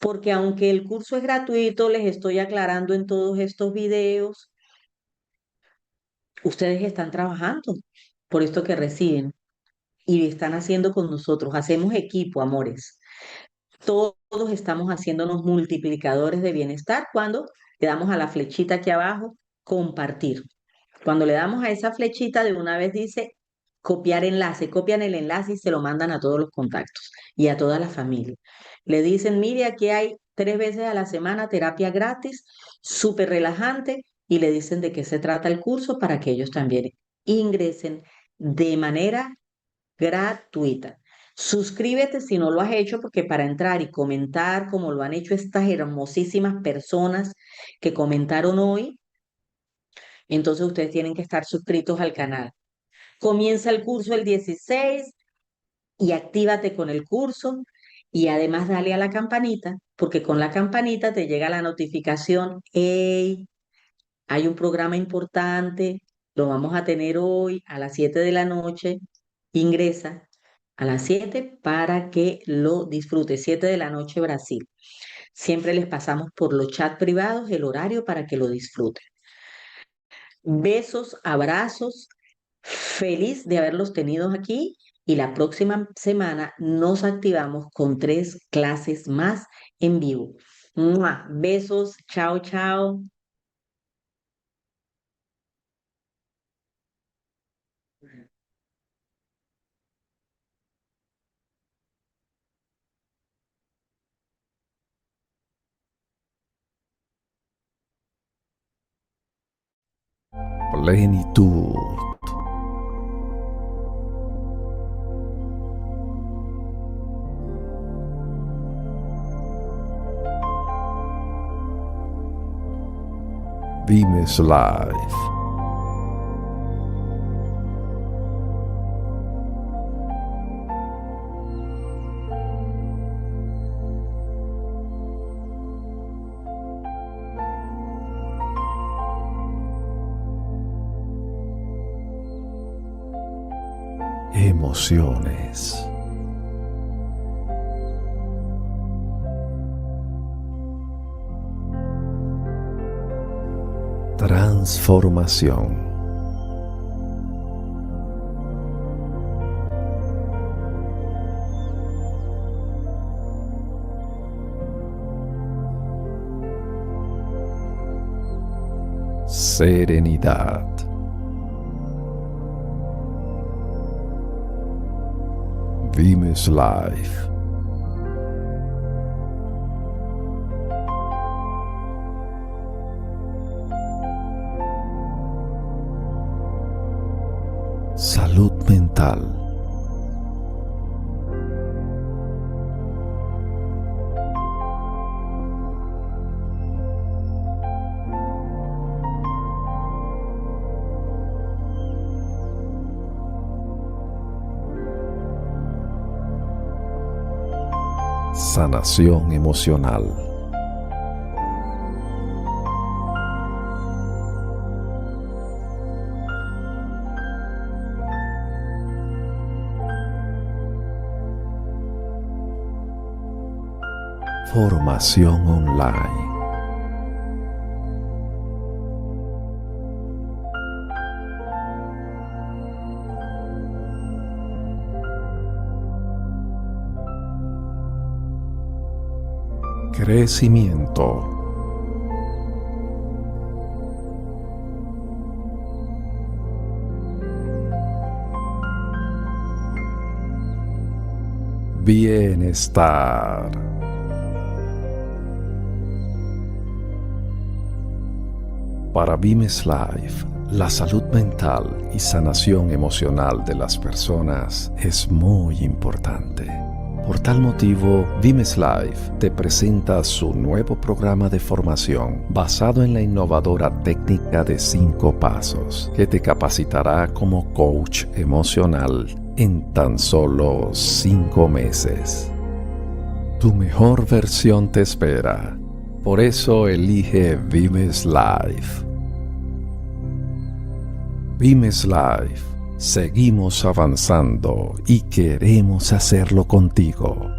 S1: porque aunque el curso es gratuito, les estoy aclarando en todos estos videos, ustedes están trabajando por esto que reciben y están haciendo con nosotros. Hacemos equipo, amores. Todos estamos haciéndonos multiplicadores de bienestar cuando le damos a la flechita aquí abajo, compartir. Cuando le damos a esa flechita, de una vez dice copiar enlace, copian el enlace y se lo mandan a todos los contactos y a toda la familia. Le dicen, mire, aquí hay 3 veces a la semana terapia gratis, súper relajante, y le dicen de qué se trata el curso para que ellos también ingresen de manera gratuita. Suscríbete si no lo has hecho, porque para entrar y comentar como lo han hecho estas hermosísimas personas que comentaron hoy, entonces ustedes tienen que estar suscritos al canal. Comienza el curso el 16 y actívate con el curso y además dale a la campanita, porque con la campanita te llega la notificación, hey, hay un programa importante, lo vamos a tener hoy a las 7 de la noche, ingresa a las 7 para que lo disfrutes, 7 de la noche Brasil. Siempre les pasamos por los chats privados el horario para que lo disfruten. Besos, abrazos, feliz de haberlos tenido aquí y la próxima semana nos activamos con 3 clases más en vivo. ¡Mua! Besos, chao, chao.
S2: Plenitud. Vimes Live. Emociones. Transformación. Serenidad. Vimes Live. Salud mental. mental. Sanación emocional. Formación online. Crecimiento. Bienestar. Para Vimes Life, la salud mental y sanación emocional de las personas es muy importante. Por tal motivo, Vimes Life te presenta su nuevo programa de formación basado en la innovadora técnica de 5 pasos, que te capacitará como coach emocional en tan solo 5 meses. Tu mejor versión te espera. Por eso elige Vimes Life. Vimes Life. Seguimos avanzando y queremos hacerlo contigo.